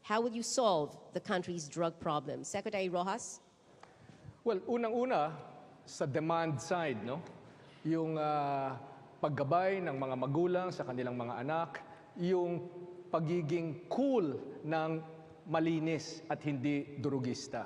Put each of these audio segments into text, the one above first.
How will you solve the country's drug problem? Secretary Rojas? Well, unang-una, sa demand side, no? Yung paggabay ng mga magulang sa kanilang mga anak, yung pagiging cool ng malinis at hindi durugista.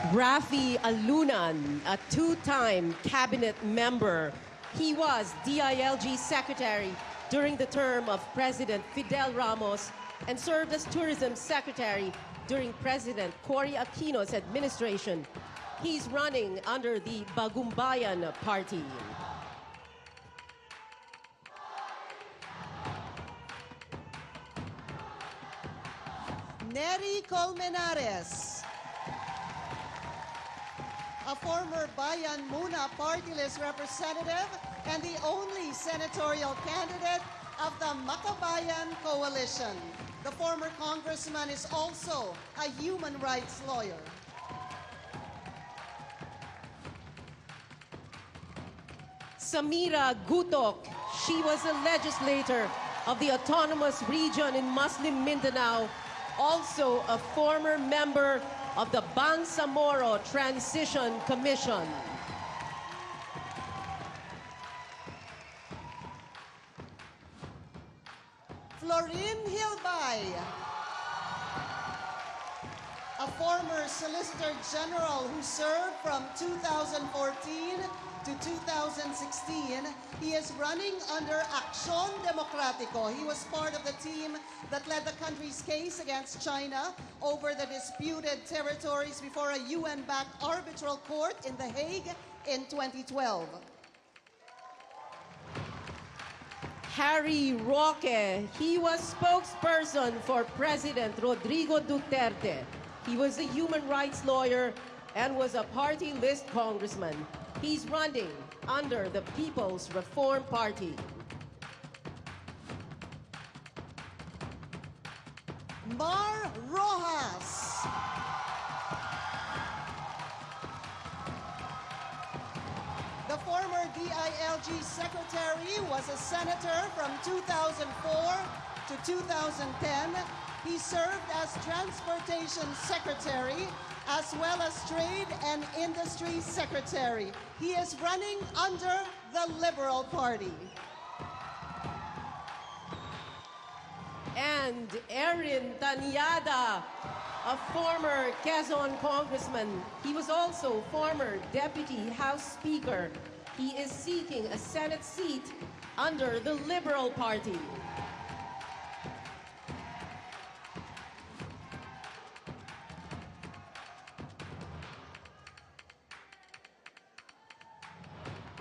Rafi Alunan, a two-time cabinet member. He was DILG secretary during the term of President Fidel Ramos and served as tourism secretary during President Cory Aquino's administration. He's running under the Bagumbayan Party. Neri Colmenares, a former Bayan Muna party list representative and the only senatorial candidate of the Makabayan Coalition. The former congressman is also a human rights lawyer. Samira Gutok, she was a legislator of the autonomous region in Muslim Mindanao, also a former member of the Bangsamoro Transition Commission. Florin Hilbay, a former Solicitor General who served from 2014 to 2016. He is running under Acción Democrático. He was part of the team that led the country's case against China over the disputed territories before a UN-backed arbitral court in The Hague in 2012. Harry Roque, he was spokesperson for President Rodrigo Duterte. He was a human rights lawyer and was a party list congressman. He's running under the People's Reform Party. Mar Rojas, the former DILG secretary, was a senator from 2004 to 2010. He served as transportation secretary as well as trade and industry secretary. He is running under the Liberal Party. And Erin Tanyada, a former Quezon congressman. He was also former Deputy House Speaker. He is seeking a Senate seat under the Liberal Party.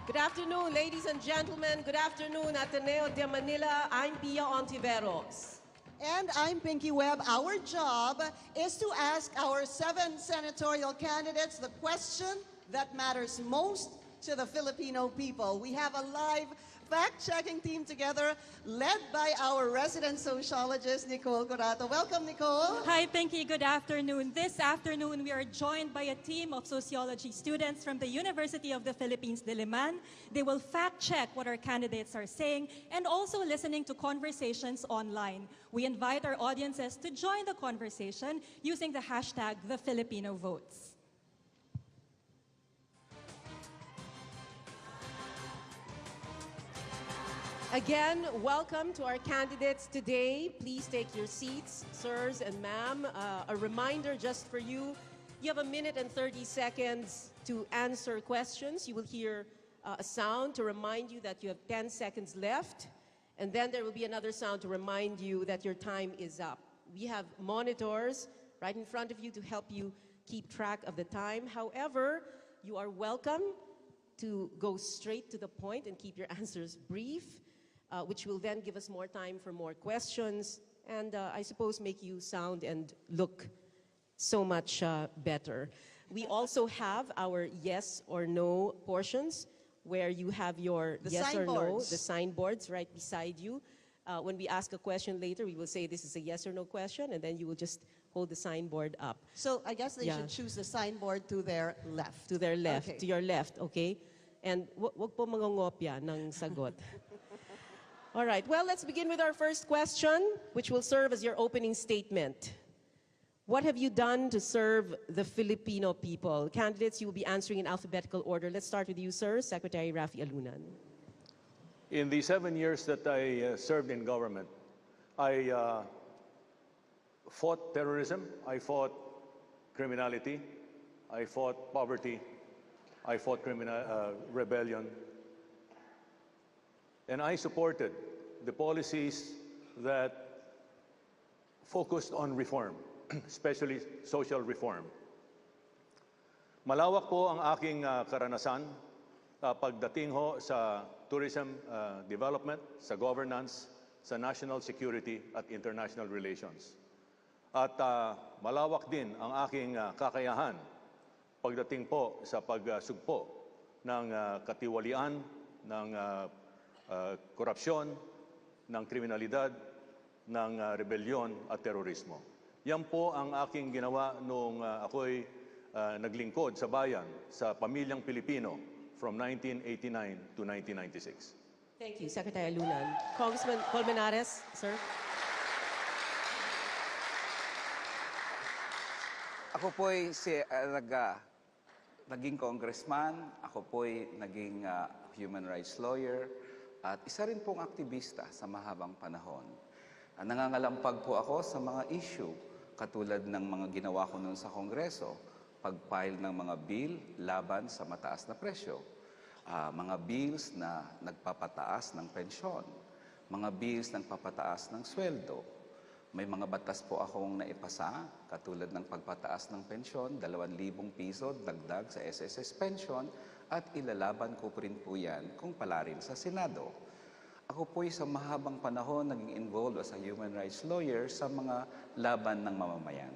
Good afternoon, ladies and gentlemen. Good afternoon, Ateneo de Manila. I'm Pia Ontiveros. And I'm Pinky Webb. Our job is to ask our 7 senatorial candidates the question that matters most to the Filipino people. We have a live fact-checking team together led by our resident sociologist, Nicole Corato. Welcome, Nicole. Hi, Pinky. Good afternoon. This afternoon, we are joined by a team of sociology students from the University of the Philippines, Diliman. They will fact-check what our candidates are saying and also listening to conversations online. We invite our audiences to join the conversation using the hashtag #TheFilipinoVotes. Again, welcome to our candidates today. Please take your seats, sirs and ma'am. A reminder just for you, you have 1 minute and 30 seconds to answer questions. You will hear a sound to remind you that you have 10 seconds left, and then there will be another sound to remind you that your time is up. We have monitors right in front of you to help you keep track of the time. However, you are welcome to go straight to the point and keep your answers brief, which will then give us more time for more questions and I suppose make you sound and look so much better. We also have our yes or no portions where you have your yes or no, the signboards right beside you. when we ask a question later, we will say this is a yes or no question, and then you will just hold the signboard up. So I guess they Yeah. should choose the signboard to their left. To their left, Okay. to your left, okay? And wag po mangongopya ng sagot. All right, well, let's begin with our first question, which will serve as your opening statement. What have you done to serve the Filipino people? Candidates, you will be answering in alphabetical order. Let's start with you, sir, Secretary Rafi Alunan. In the 7 years that I served in government, I fought terrorism, I fought criminality, I fought poverty, I fought rebellion, and I supported the policies that focused on reform, especially social reform. Malawak po ang aking karanasan pagdating ho sa tourism development, sa governance, sa national security at international relations. At malawak din ang aking kakayahan pagdating po sa pagsugpo ng katiwalian, ng korupsyon, ng kriminalidad, ng rebellion at terorismo. Yan po ang aking ginawa nung ako'y naglingkod sa bayan, sa pamilyang Pilipino from 1989 to 1996. Thank you, Secretary Alunan. Congressman Colmenares, sir. Ako po'y naging congressman, ako po'y naging human rights lawyer, at isa rin pong aktivista sa mahabang panahon. Nangangalampag po ako sa mga issue katulad ng mga ginawa ko noon sa Kongreso, pag-file ng mga bill laban sa mataas na presyo, mga bills na nagpapataas ng pensyon, mga bills na nagpapataas ng sweldo. May mga batas po akong naipasa, katulad ng pagpataas ng pensyon, 2,000 piso dagdag sa SSS pension, at ilalaban ko rin po yan kung palarin sa Senado. Ako po'y sa mahabang panahon naging involved as a human rights lawyer sa mga laban ng mamamayan.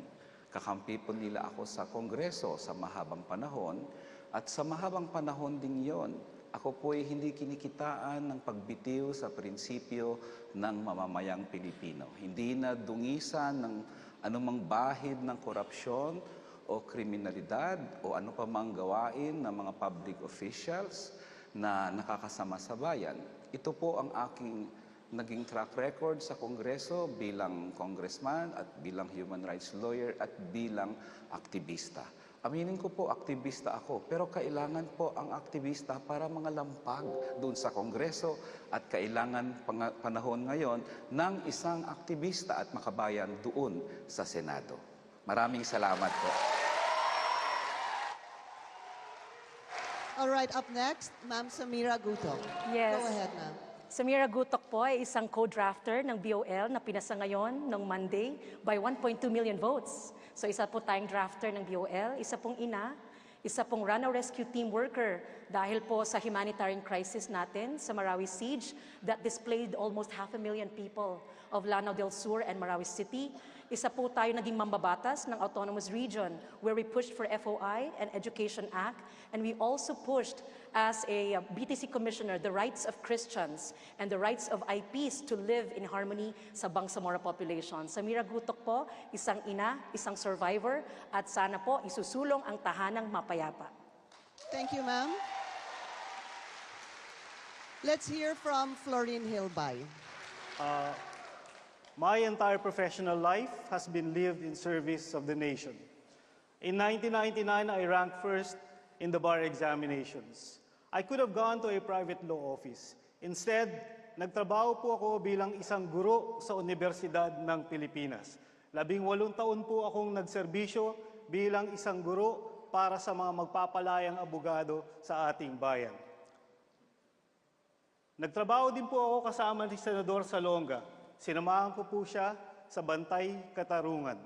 Kakampi po nila ako sa Kongreso sa mahabang panahon, at sa mahabang panahon din yon, ako po'y hindi kinikitaan ng pagbitiw sa prinsipyo ng mamamayang Pilipino. Hindi na dungisan ng anumang bahid ng korupsyon o kriminalidad o ano pa mang gawain ng mga public officials na nakakasama sa bayan. Ito po ang aking naging track record sa Kongreso bilang congressman at bilang human rights lawyer at bilang aktivista. Aminin ko po, aktivista ako, pero kailangan po ang aktivista para mga lampag doon sa Kongreso at kailangan panahon ngayon ng isang aktivista at makabayan doon sa Senado. Maraming salamat po. All right, up next, Ma'am Samira Gutok. Yes. Go ahead, ma'am. Samira Gutok po ay isang co-drafter ng BOL na pinasa ngayon ng Monday by 1.2 million votes. So isa po tayong drafter ng BOL, isa pong ina, isa pong Rana Rescue Team worker dahil po sa humanitarian crisis natin sa Marawi siege that displaced almost 500,000 people of Lanao del Sur and Marawi City. Isa po tayo naging mambabatas ng Autonomous Region where we pushed for FOI and Education Act, and we also pushed as a BTC Commissioner the rights of Christians and the rights of IPs to live in harmony sa Bangsamoro population. Samira Gutok po, isang ina, isang survivor, at sana po isusulong ang tahanang mapayapa. Thank you, ma'am. Let's hear from Florine Hilbay. My entire professional life has been lived in service of the nation. In 1999, I ranked first in the bar examinations. I could have gone to a private law office. Instead, nagtrabaho po ako bilang isang guro sa Universidad ng Pilipinas. 18 taon po akong nagserbisyo bilang isang guro para sa mga magpapalayang abogado sa ating bayan. Nagtrabaho din po ako kasama ni Senador Salonga. Sinamahan ko po siya sa Bantay, Katarungan.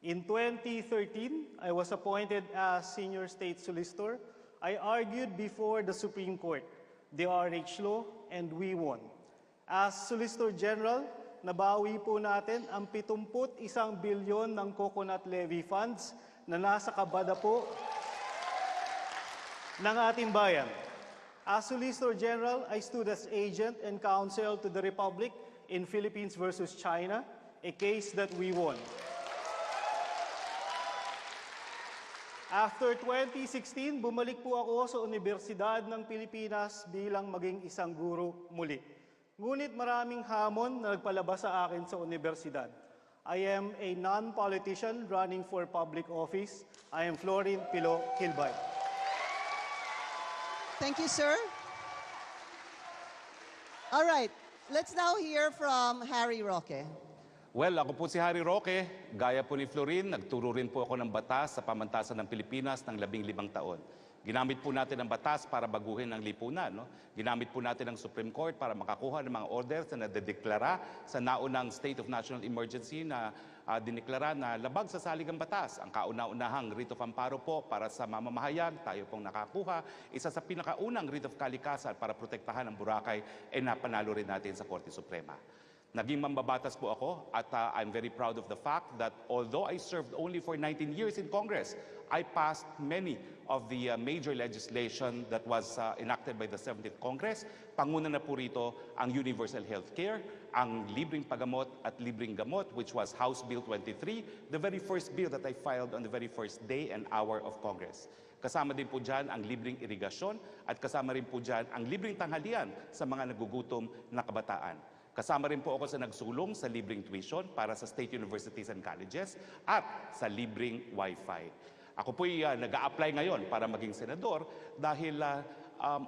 In 2013, I was appointed as Senior State Solicitor. I argued before the Supreme Court, the RH law, and we won. As Solicitor General, nabawi po natin ang 71 bilyon ng coconut levy funds na nasa kabada po ng ating bayan. As Solicitor General, I stood as agent and counsel to the Republic in Philippines versus China, a case that we won. After 2016, bumalik po ako sa Universidad ng Pilipinas bilang maging isang guro muli. Ngunit maraming hamon na nagpalabas sa akin sa universidad. I am a non-politician running for public office. I am Florin Pilo Kilbay. Thank you, sir. All right, let's now hear from Harry Roque. Well, ako po si Harry Roque. Gaya po ni Florin, nagturo rin po ako ng batas sa pamantasan ng Pilipinas ng 15 taon. Ginamit po natin ang batas para baguhin ang lipunan. No? Ginamit po natin ang Supreme Court para makakuha ng mga orders na nadedeklara sa naunang State of National Emergency na dineklara na labag sa saligang batas. Ang kauna-unahang writ of amparo po para sa mamamahayag, tayo pong nakakuha. Isa sa pinakaunang writ of kalikasan para protektahan ang Boracay, napanalo rin natin sa Korte Suprema. Naging mambabatas po ako at I'm very proud of the fact that although I served only for 19 years in Congress, I passed many of the major legislation that was enacted by the 17th Congress. Panguna na po rito ang universal health care, ang libreng paggamot at libreng gamot, which was House Bill 23, the very first bill that I filed on the very first day and hour of Congress. Kasama din po dyan ang libreng irigasyon at kasama rin po dyan ang libreng tanghalian sa mga nagugutom na kabataan. Kasama rin po ako sa nagsulong sa libreng tuition para sa state universities and colleges at sa libreng wifi. Ako po'y nag-a-apply ngayon para maging senador dahil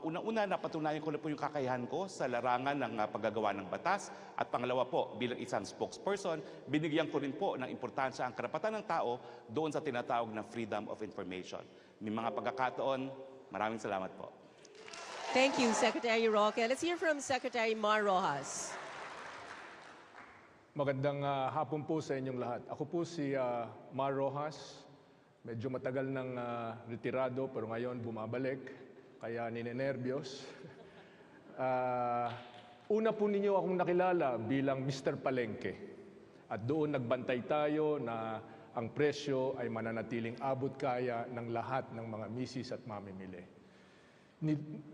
unang-una napatunayan ko na po yung kakayahan ko sa larangan ng paggagawa ng batas at pangalawa po bilang isang spokesperson, binigyan ko rin po ng importansya ang karapatan ng tao doon sa tinatawag na freedom of information. May mga pagkakataon, maraming salamat po. Thank you, Secretary Roque. Let's hear from Secretary Mar Rojas. Magandang hapon po sa inyong lahat. Ako po si Mar Rojas. Medyo matagal nang retirado pero ngayon bumabalik. Kaya ninenervyos. Una po ninyo akong nakilala bilang Mr. Palengke. At doon nagbantay tayo na ang presyo ay mananatiling abot kaya ng lahat ng mga misis at mamimili.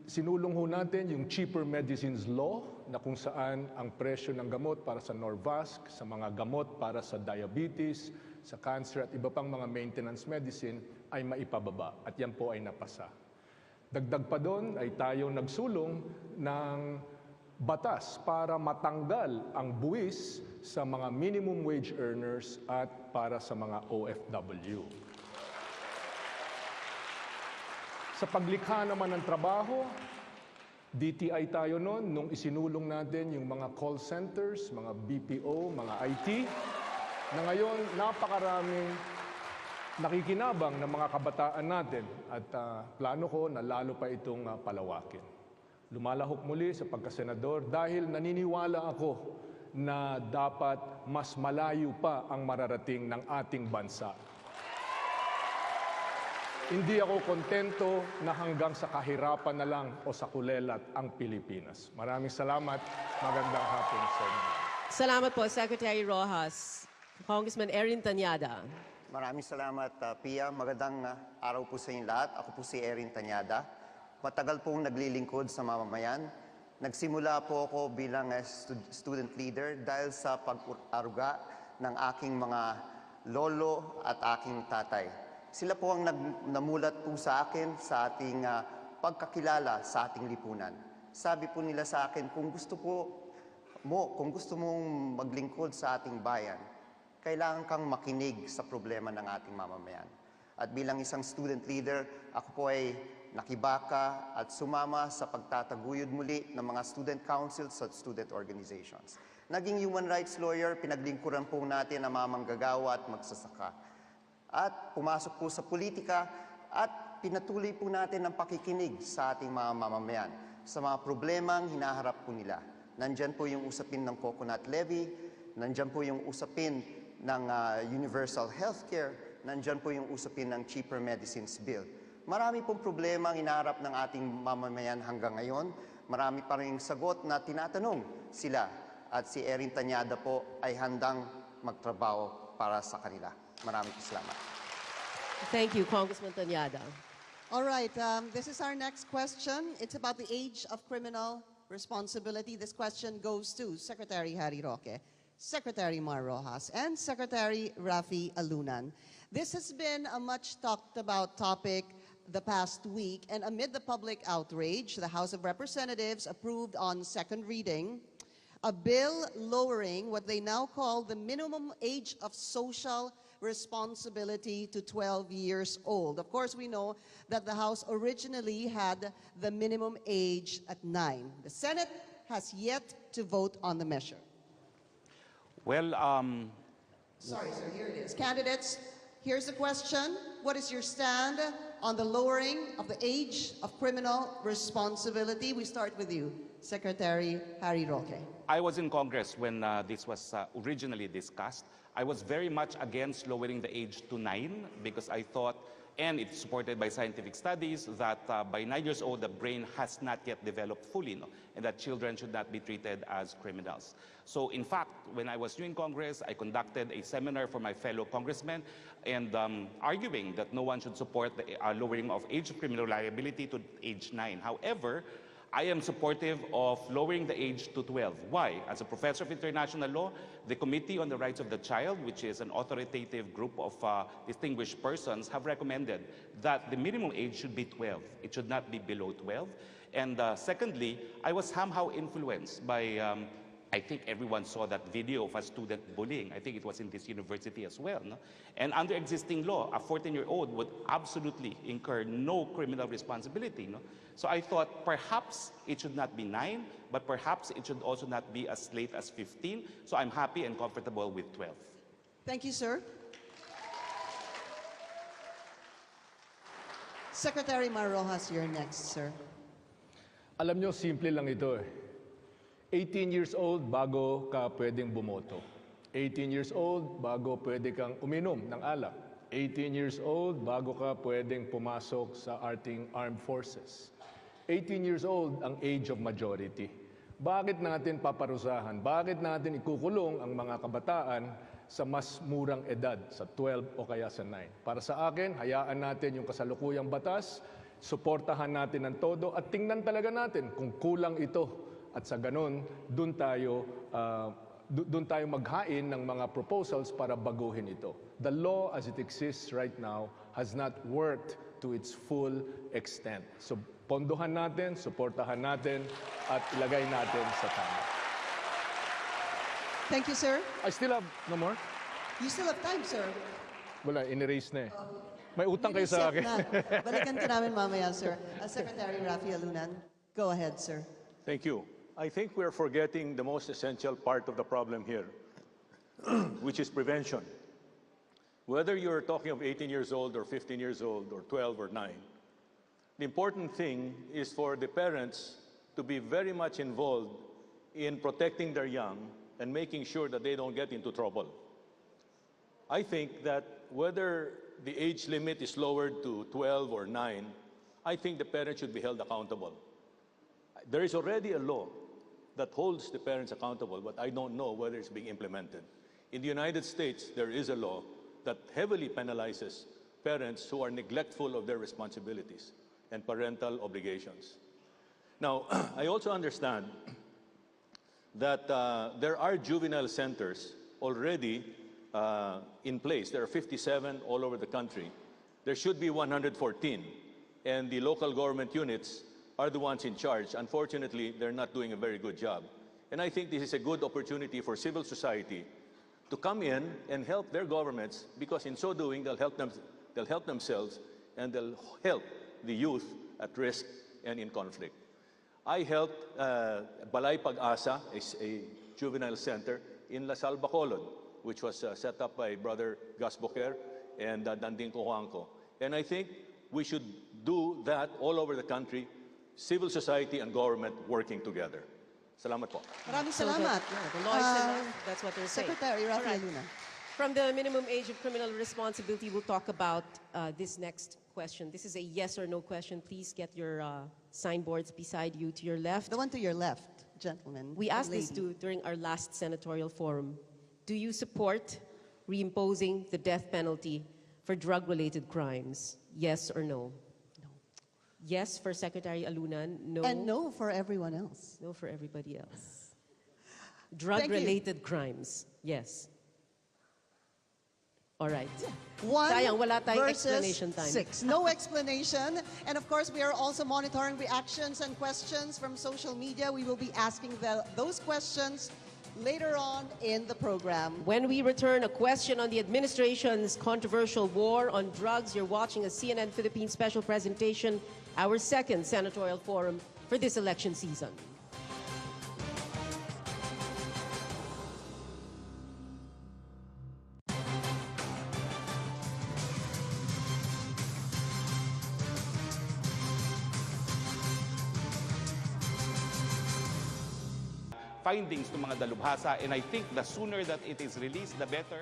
Sinulong ho natin yung Cheaper Medicines Law na kung saan ang presyo ng gamot para sa Norvasc, sa mga gamot para sa diabetes, sa cancer at iba pang mga maintenance medicine ay maipababa at yan po ay napasa. Dagdag pa doon ay tayo nagsulong ng batas para matanggal ang buwis sa mga minimum wage earners at para sa mga OFW. Sa paglikha naman ng trabaho, DTI tayo noon nung isinulong natin yung mga call centers, mga BPO, mga IT, na ngayon napakaraming nakikinabang ng mga kabataan natin at plano ko na lalo pa itong palawakin. Lumalahok muli sa pagkasenador dahil naniniwala ako na dapat mas malayo pa ang mararating ng ating bansa. Hindi ako kontento na hanggang sa kahirapan na lang o sa kulelat ang Pilipinas. Maraming salamat. Magandang hapon sa inyo. Salamat po, Secretary Rojas. Congressman Erin Tanyada. Maraming salamat, Pia. Magandang araw po sa inyong lahat. Ako po si Erin Tanyada. Matagal pong naglilingkod sa mamamayan. Nagsimula po ako bilang student leader dahil sa pag-aruga ng aking mga lolo at aking tatay. Sila po ang namulat po sa akin sa ating pagkakilala sa ating lipunan. Sabi po nila sa akin, kung gusto mong maglingkod sa ating bayan, kailangan kang makinig sa problema ng ating mamamayan. At bilang isang student leader, ako po ay nakibaka at sumama sa pagtataguyod muli ng mga student councils at student organizations. Naging human rights lawyer, pinaglingkuran po natin ang mga manggagawa at magsasaka. At pumasok po sa politika at pinatuloy po natin ang pakikinig sa ating mga mamamayan sa mga problemang hinaharap po nila. Nandyan po yung usapin ng coconut levy, nandyan po yung usapin ng universal healthcare, nandyan po yung usapin ng cheaper medicines bill. Marami pong problema ang hinaharap ng ating mamamayan hanggang ngayon. Marami pa rin sagot na tinatanong sila at si Erin Tanyada po ay handang magtrabaho para sa kanila. Maraming salamat. Thank you, Congressman Tanyada. All right, this is our next question. It's about the age of criminal responsibility. This question goes to Secretary Harry Roque, Secretary Mar Rojas, and Secretary Rafi Alunan. This has been a much talked about topic the past week, and amid the public outrage, the House of Representatives approved on second reading a bill lowering what they now call the minimum age of social responsibility to 12 years old. Of course, we know that the House originally had the minimum age at 9. The Senate has yet to vote on the measure. Well, Sorry, sir, here it is. Candidates, here's the question. What is your stand on the lowering of the age of criminal responsibility? We start with you, Secretary Harry Roque. I was in Congress when this was originally discussed. I was very much against lowering the age to 9 because I thought, and it's supported by scientific studies, that by 9 years old, the brain has not yet developed fully, and that children should not be treated as criminals. So in fact, when I was new in Congress, I conducted a seminar for my fellow congressmen and arguing that no one should support the lowering of age of criminal liability to age 9. However, I am supportive of lowering the age to 12. Why? As a professor of international law, the Committee on the Rights of the Child, which is an authoritative group of distinguished persons, have recommended that the minimum age should be 12. It should not be below 12. And secondly, I was somehow influenced by, I think everyone saw that video of a student bullying. I think it was in this university as well. And under existing law, a 14-year-old would absolutely incur no criminal responsibility. So I thought perhaps it should not be 9, but perhaps it should also not be as late as 15. So I'm happy and comfortable with 12. Thank you, sir. Secretary Mar Rojas, you're next, sir. Alam nyo, simple lang ito 18 years old bago ka pwedeng bumoto. 18 years old bago pwede kang uminom ng alak. 18 years old bago ka pwedeng pumasok sa ating armed forces. 18 years old ang age of majority. Bakit natin paparusahan? Bakit natin ikukulong ang mga kabataan sa mas murang edad, sa 12 o kaya sa 9? Para sa akin, hayaan natin yung kasalukuyang batas, suportahan natin ng todo at tingnan talaga natin kung kulang ito. At sa ganun, doon tayo maghain ng mga proposals para baguhin ito. The law as it exists right now has not worked to its full extent. So pondohan natin, suportahan natin, at ilagay natin sa tama. Thank you, sir. I still have no more? You still have time, sir. Wala, in-erase na May utang kayo sa akin. Balikan ka namin mamaya, sir. Secretary Rafi Alunan, go ahead, sir. Thank you. I think we're forgetting the most essential part of the problem here, which is prevention. Whether you're talking of 18 years old or 15 years old or 12 or 9, the important thing is for the parents to be very much involved in protecting their young and making sure that they don't get into trouble. I think that whether the age limit is lowered to 12 or 9, I think the parents should be held accountable. There is already a law that holds the parents accountable, but I don't know whether it's being implemented. In the United States, there is a law that heavily penalizes parents who are neglectful of their responsibilities and parental obligations. Now, I also understand that there are juvenile centers already in place. There are 57 all over the country. There should be 114, and the local government units are the ones in charge. Unfortunately, they're not doing a very good job. And I think this is a good opportunity for civil society to come in and help their governments, because in so doing, they'll help themselves, and they'll help the youth at risk and in conflict. I helped Balay Pag-asa, a juvenile center in La Salle, Bacolod, which was set up by Brother Gus Boquer and Danding Cojuangco. And I think we should do that all over the country, civil society and government working together. Salamat po. Maraming So salamat. the law is enough. That's what they're saying. Secretary Rafi All right. Alunan. From the minimum age of criminal responsibility, we'll talk about this next question. This is a yes or no question. Please get your signboards beside you to your left. The one to your left, gentlemen. We and asked this lady. during our last senatorial forum. Do you support reimposing the death penalty for drug-related crimes? Yes or no? Yes for Secretary Alunan, no. And no for everyone else. No for everybody else. Drug-related crimes, yes. All right. 1 Sayang, wala tayong versus explanation time. 6. No explanation. And of course, we are also monitoring reactions and questions from social media. We will be asking those questions later on in the program. When we return, a question on the administration's controversial war on drugs. You're watching a CNN Philippines special presentation, our second senatorial forum for this election season. Findings ng mga dalubhasa, and I think the sooner that it is released, the better.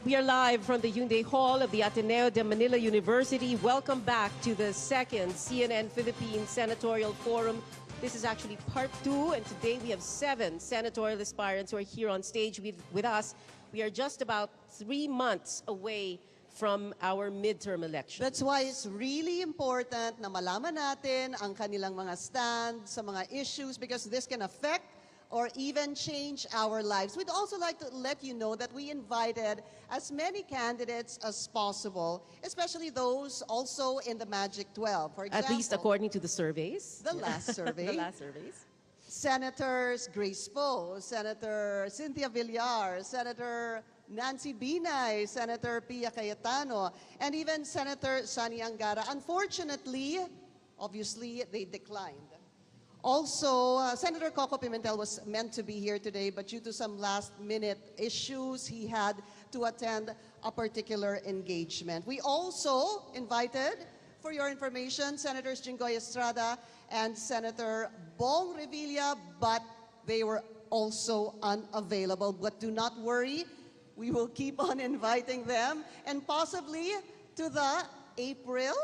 We are live from the Hyundai Hall of the Ateneo de Manila University. Welcome back to the second CNN Philippines Senatorial Forum. This is actually part 2, and today we have 7 senatorial aspirants who are here on stage with us. We are just about 3 months away from our midterm election. That's why it's really important na malaman natin ang kanilang mga stand sa mga issues because this can affect or even change our lives. We'd also like to let you know that we invited as many candidates as possible, especially those also in the Magic 12. For example, At least according to the surveys. the last survey. The last surveys. Senators Grace Poe, Senator Cynthia Villar, Senator Nancy Binay, Senator Pia Cayetano, and even Senator Sani Angara. Unfortunately, obviously, they declined. Also, Senator Coco Pimentel was meant to be here today, but due to some last-minute issues, he had to attend a particular engagement. We also invited, for your information, Senators Jinggoy Estrada and Senator Bong Revilla, but they were also unavailable. But do not worry, we will keep on inviting them, and possibly to the April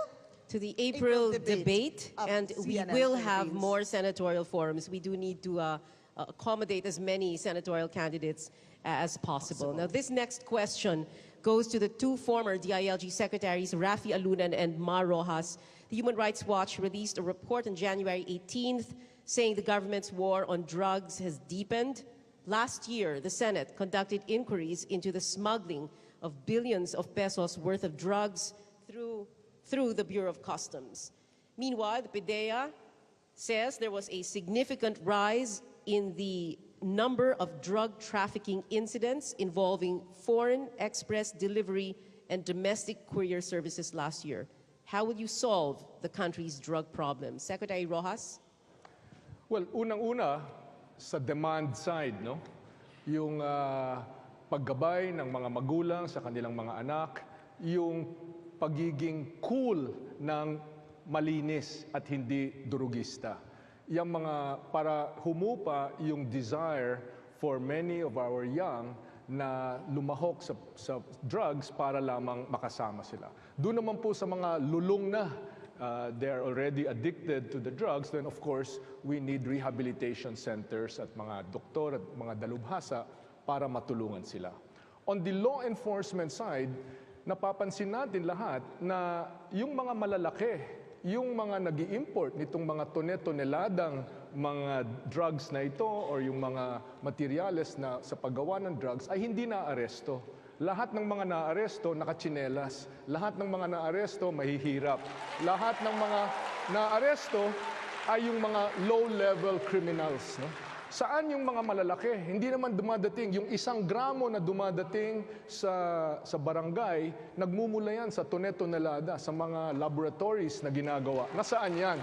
debate, and we CNN will have Philippines. more senatorial forums. We do need to accommodate as many senatorial candidates as possible. Now, this next question goes to the 2 former DILG secretaries, Rafi Alunan and Ma Rojas. The Human Rights Watch released a report on January 18th saying the government's war on drugs has deepened. Last year, the Senate conducted inquiries into the smuggling of billions of pesos worth of drugs through the Bureau of Customs. Meanwhile, the PDEA says there was a significant rise in the number of drug trafficking incidents involving foreign express delivery and domestic courier services last year. How will you solve the country's drug problem? Secretary Rojas? Well, unang-una, sa demand side, no? Yung paggabay ng mga magulang sa kanilang mga anak, yung pagiging cool ng malinis at hindi durugista. Yung mga para humupa yung desire for many of our young na lumahok sa drugs para lamang makasama sila. Doon naman po sa mga lulong na they're already addicted to the drugs, then of course, we need rehabilitation centers at mga doktor at mga dalubhasa para matulungan sila. On the law enforcement side, napapansin natin lahat na yung mga malalaki, yung mga nag-i-import nitong mga toneladang mga drugs na ito or yung mga materyales na sa paggawa ng drugs ay hindi na-aresto. Lahat ng mga na-aresto nakatsinelas. Lahat ng mga na-aresto mahihirap. Lahat ng mga na-aresto ay yung mga low-level criminals. No? Saan yung mga malalaki? Hindi naman dumadating. Yung 1 gramo na dumadating sa barangay, nagmumula yan sa tonelada sa mga laboratories na ginagawa. Nasaan yan?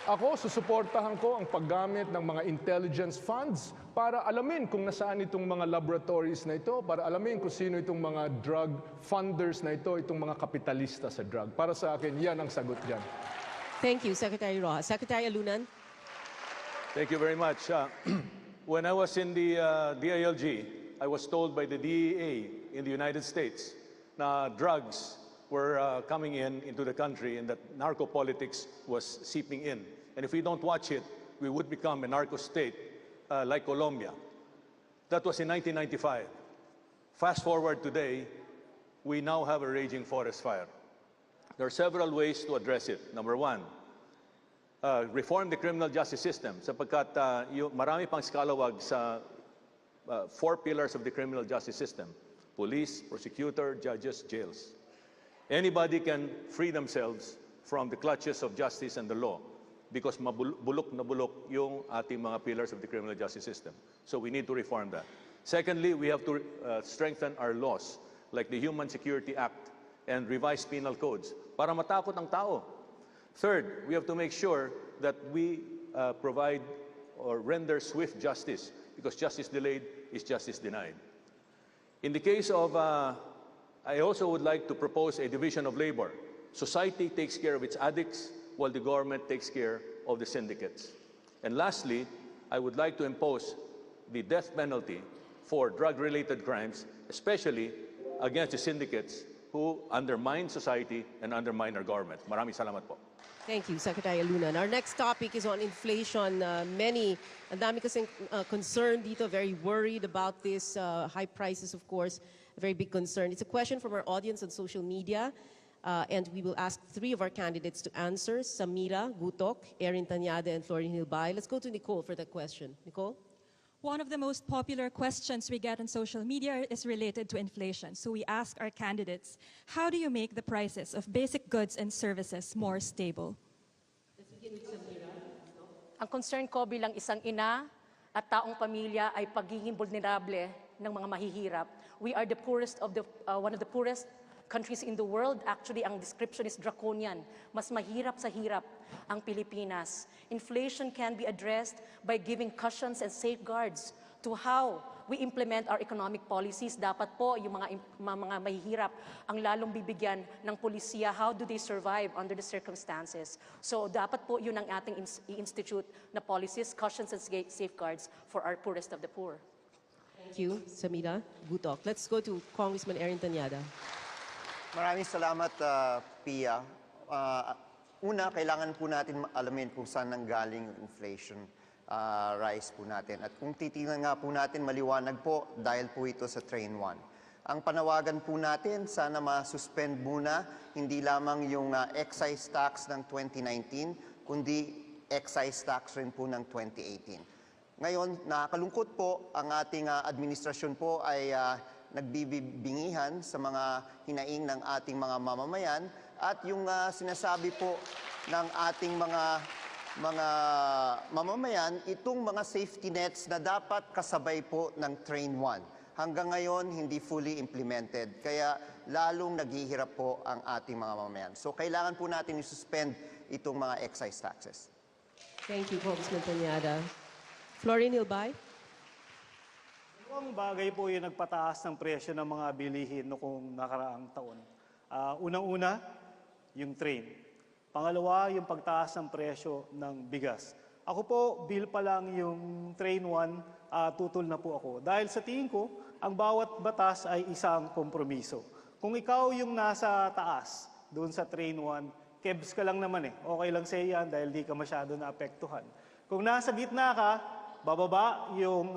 Ako, susuportahan ko ang paggamit ng mga intelligence funds para alamin kung nasaan itong mga laboratories na ito, para alamin kung sino itong mga drug funders na ito, itong mga kapitalista sa drug. Para sa akin, yan ang sagot dyan. Thank you, Secretary Rojas. Secretary Alunan? Thank you very much. When I was in the DILG, I was told by the DEA in the United States na drugs were coming into the country and that narco politics was seeping in. And if we don't watch it, we would become a narco state like Colombia. That was in 1995. Fast forward today, we now have a raging forest fire. There are several ways to address it. Number one, reform the criminal justice system sapagkat marami pang skalawag sa four pillars of the criminal justice system: police, prosecutor, judges, jails. Anybody can free themselves from the clutches of justice and the law because bulok na bulok yung ating mga pillars of the criminal justice system. So we need to reform that. Secondly, we have to strengthen our laws like the Human Security Act and revised penal codes para matakot ang tao. Third, we have to make sure that we provide or render swift justice because justice delayed is justice denied. In the case of, I also would like to propose a division of labor. Society takes care of its addicts while the government takes care of the syndicates. And lastly, I would like to impose the death penalty for drug-related crimes, especially against the syndicates who undermine society and undermine our government. Maraming salamat po. Thank you, Secretary Luna. And our next topic is on inflation. Ang dami kasing concerned dito, very worried about this. High prices, of course, a very big concern. It's a question from our audience on social media. And we will ask three of our candidates to answer: Samira, Gutok, Erin Tanyada, and Florin Hilbay. Let's go to Nicole for that question. Nicole? One of the most popular questions we get on social media is related to inflation. So we ask our candidates, how do you make the prices of basic goods and services more stable? Let's begin with Samira. Ang concern ko bilang isang ina at taong pamilya ay pagiging vulnerable ng mga mahihirap. We are the poorest of the one of the poorest countries in the world. Actually, ang description is draconian. Mas mahirap sa hirap ang Pilipinas. Inflation can be addressed by giving cushions and safeguards to how we implement our economic policies. Dapat po yung mga mahihirap ang lalong bibigyan ng polisiya. How do they survive under the circumstances? So dapat po yun ang ating i-institute na policies, cushions and safeguards for our poorest of the poor. Thank you, Samira. Gutok. Let's go to Congressman Erin Tanyada. Maraming salamat, Pia. Una, kailangan po natin alamin kung saan nanggaling yung inflation rise po natin. At kung titingnan nga po natin, maliwanag po dahil po ito sa Train 1. Ang panawagan po natin, sana ma-suspend muna hindi lamang yung excise tax ng 2019, kundi excise tax rin po ng 2018. Ngayon, nakakalungkot po, ang ating administrasyon po ay nagbibingihan sa mga hinaing ng ating mga mamamayan at yung sinasabi po ng ating mga mamamayan, itong mga safety nets na dapat kasabay po ng Train 1. Hanggang ngayon, hindi fully implemented. Kaya lalong naghihirap po ang ating mga mamamayan. So kailangan po natin i-suspend itong mga excise taxes. Thank you, Congressman Tanyada. Florin Hilbay. Ang bagay po yung nagpataas ng presyo ng mga bilihin noong nakaraang taon. Unang-una, yung train. Pangalawa, yung pagtaas ng presyo ng bigas. Ako po, bill pa lang yung Train 1, tutol na po ako. Dahil sa tingin ko, ang bawat batas ay isang kompromiso. Kung ikaw yung nasa taas, doon sa Train 1, kebs ka lang naman eh. Okay lang sa iyan dahil di ka masyado naapektuhan. Kung nasa gitna ka, bababa yung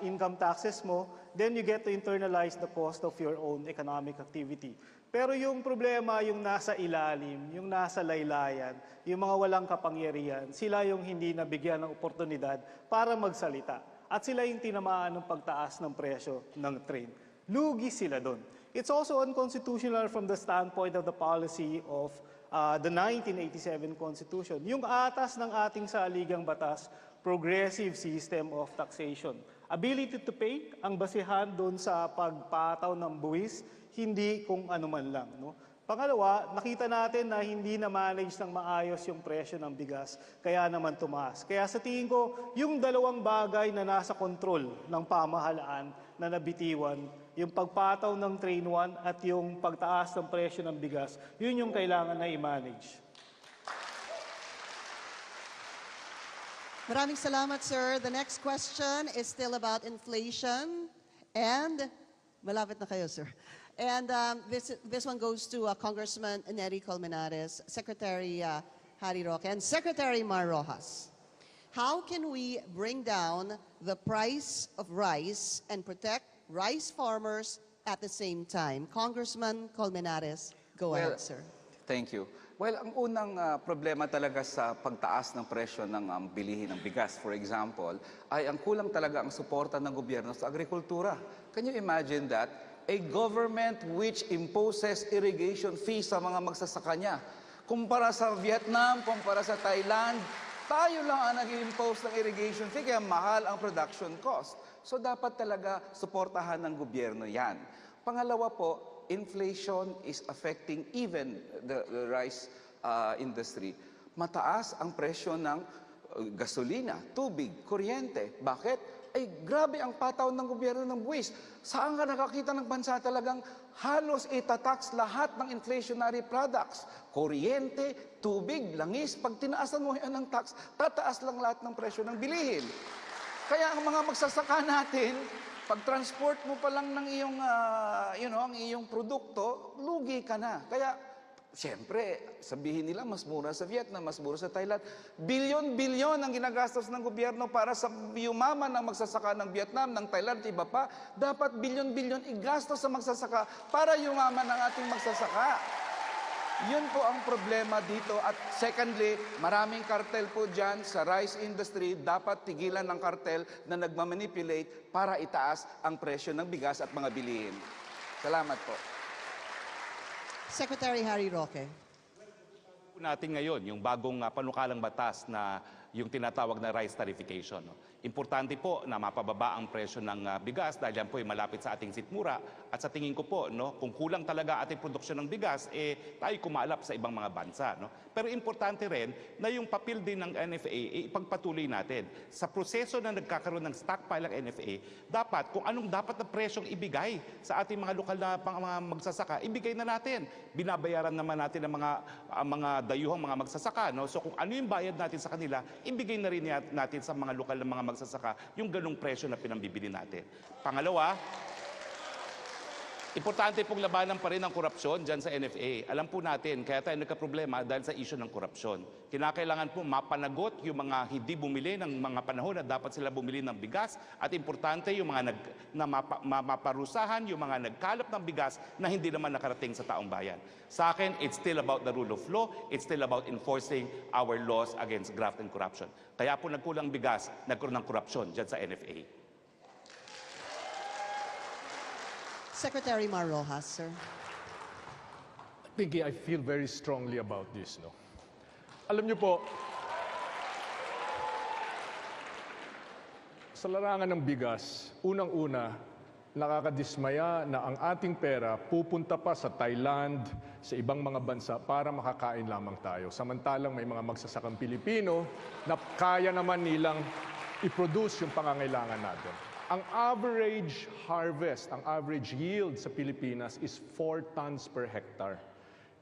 income taxes mo, then you get to internalize the cost of your own economic activity. Pero yung problema, yung nasa ilalim, yung nasa laylayan, yung mga walang kapangyarihan, sila yung hindi nabigyan ng oportunidad para magsalita. At sila yung tinamaan ng pagtaas ng presyo ng train. Lugi sila doon. It's also unconstitutional from the standpoint of the policy of the 1987 Constitution. Yung atas ng ating saligang batas, progressive system of taxation. Ability to pay ang basihan doon sa pagpataw ng buwis, hindi kung ano man lang. No? Pangalawa, nakita natin na hindi na-manage ng maayos yung presyo ng bigas, kaya naman tumaas. Kaya sa tingin ko, yung dalawang bagay na nasa kontrol ng pamahalaan na nabitiwan, yung pagpataw ng Train 1 at yung pagtaas ng presyo ng bigas, yun yung kailangan na i-manage. Maraming salamat, sir. The next question is still about inflation. And, malapit na kayo, sir. And this one goes to Congressman Nery Colmenares, Secretary Harry Roque, and Secretary Mar Rojas. How can we bring down the price of rice and protect rice farmers at the same time? Congressman Colmenares, go ahead, sir. Thank you. Well, ang unang problema talaga sa pagtaas ng presyo ng bilihin ng bigas, for example, ay ang kulang talaga ang suporta ng gobyerno sa agrikultura. Can you imagine that? A government which imposes irrigation fees sa mga magsasaka niya. Kumpara sa Vietnam, kumpara sa Thailand, tayo lang ang nag-impose ng irrigation fee, kaya mahal ang production cost. So dapat talaga suportahan ng gobyerno yan. Pangalawa po, inflation is affecting even the rice industry. Mataas ang presyo ng gasolina, tubig, kuryente. Bakit? Ay grabe ang pataw ng gobyerno ng buwis. Saan ka nakakita ng bansa talagang halos itatax lahat ng inflationary products? Kuryente, tubig, langis. Pag tinaasan mo yan ng tax, tataas lang lahat ng presyo ng bilihin. Kaya ang mga magsasaka natin, pag transport mo pa lang ng iyong, ang iyong produkto, lugi ka na. Kaya, siyempre, sabihin nila, mas mura sa Vietnam, mas mura sa Thailand. Bilyon-bilyon ang ginagastos ng gobyerno para sa yumaman ng magsasaka ng Vietnam, ng Thailand, iba pa. Dapat bilyon-bilyon igastos sa magsasaka para yumaman ng ating magsasaka. Yun po ang problema dito. At secondly, maraming kartel po dyan sa rice industry. Dapat tigilan ng kartel na nagmamanipulate para itaas ang presyo ng bigas at mga bilihin. Salamat po. Secretary Harry Roque. Natin ngayon yung bagong panukalang batas na yung tinatawag na rice tarification. Importante po na mapababa ang presyo ng bigas dahil yan po ay malapit sa ating sitmura. At sa tingin ko po, kung kulang talaga ating produksyon ng bigas, tayo kumalap sa ibang mga bansa. Pero importante rin na yung papel din ng NFA, ipagpatuloy natin. Sa proseso na nagkakaroon ng stockpile ng NFA, dapat kung anong dapat na presyong ibigay sa ating mga lokal na mga magsasaka, ibigay na natin. Binabayaran naman natin ang mga dayuhang mga magsasaka. So kung ano yung bayad natin sa kanila, ibigay na rin natin sa mga lokal na mga magsasaka yung ganung presyo na pinambibili natin. Pangalawa, importante pong labanan pa rin ang korupsyon dyan sa NFA. Alam po natin, kaya tayo nagka-problema dahil sa issue ng korupsyon. Kinakailangan po mapanagot yung mga hindi bumili ng mga panahon na dapat sila bumili ng bigas. At importante yung mga maparusahan, yung mga nagkalap ng bigas na hindi naman nakarating sa taong bayan. Sa akin, it's still about the rule of law. It's still about enforcing our laws against graft and corruption. Kaya po nagkulang bigas, nagkaroon ng korupsyon dyan sa NFA. Secretary Mar Rojas, sir. Pinky, I feel very strongly about this. Alam niyo po, sa larangan ng bigas, unang-una, nakakadismaya na ang ating pera pupunta pa sa Thailand, sa ibang mga bansa para makakain lamang tayo. Samantalang may mga magsasakang Pilipino na kaya naman nilang i-produce yung pangangailangan natin. Ang average harvest, ang average yield sa Pilipinas is 4 tons per hectare.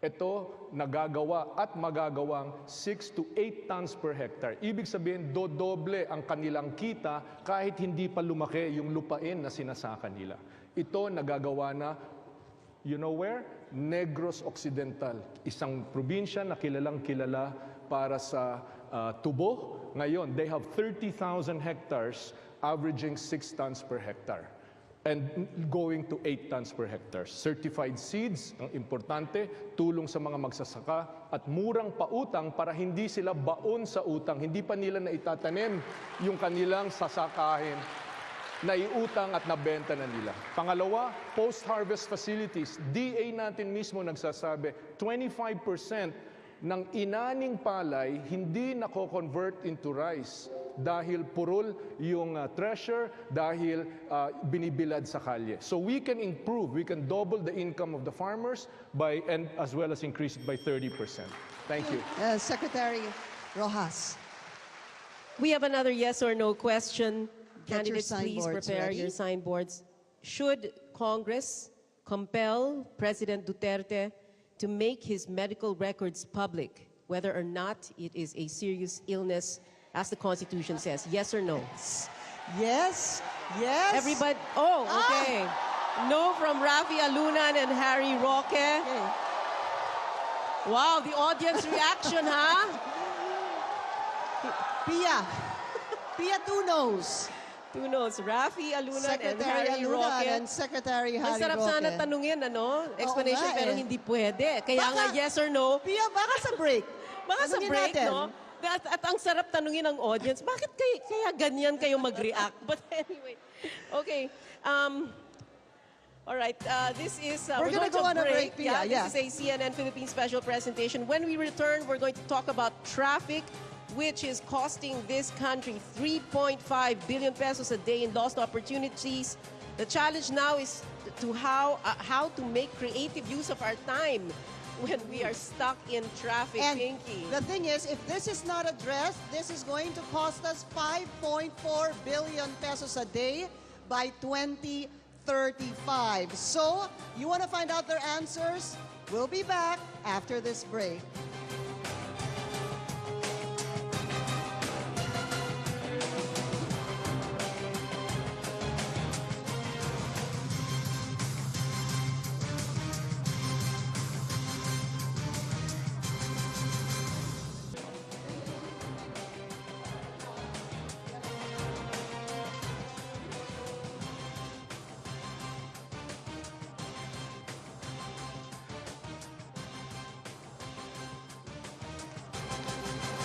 Ito nagagawa at magagawang 6 to 8 tons per hectare. Ibig sabihin, dodoble ang kanilang kita kahit hindi pa lumaki yung lupain na sinasaka nila. Ito nagagawa na, you know where? Negros Occidental, isang probinsya na kilalang kilala para sa tubo. Ngayon, they have 30,000 hectares averaging 6 tons per hectare and going to 8 tons per hectare. Certified seeds, ang importante, tulong sa mga magsasaka at murang pautang para hindi sila baon sa utang. Hindi pa nila naitatanim yung kanilang sasakahin, naiutang at nabenta na nila. Pangalawa, post-harvest facilities. DA natin mismo nagsasabi, 25% ng inaning palay hindi nako-convert into rice dahil purol yung treasure, dahil binibilad sa kalye. So we can improve, we can double the income of the farmers and as well as increase it by 30%. Thank you. Secretary Rojas. We have another yes or no question. Get your Candidates, please signboards prepare ready. your signboards. Should Congress compel President Duterte to make his medical records public, whether or not it is a serious illness, as the Constitution says? Yes or no? Yes. Yes. Everybody, okay. No from Rafi Alunan and Harry Roque. Okay. Wow, the audience reaction, huh? Pia, Pia Tunos. Tunos, Rafi Alunan and Secretary Harry Alunan Roque. and Secretary Ang Harry sarap Roque. sana tanungin, ano? Explanation, nga pero eh. hindi pwede. Kaya nga, Baka- yes or no? Pia, baka sa break. Baka sa Tanungin break, natin. no? At ang sarap tanungin ng audience, bakit kaya ganyan kayo mag-react? But anyway, okay. All right, this is... We're gonna go on a break, Pia, yeah. This is a CNN Philippines special presentation. When we return, we're going to talk about traffic, which is costing this country 3.5 billion pesos a day in lost opportunities. The challenge now is to how to make creative use of our time when we are stuck in traffic, And Pinky. the thing is, if this is not addressed, this is going to cost us 5.4 billion pesos a day by 2035. So, you want to find out their answers? We'll be back after this break.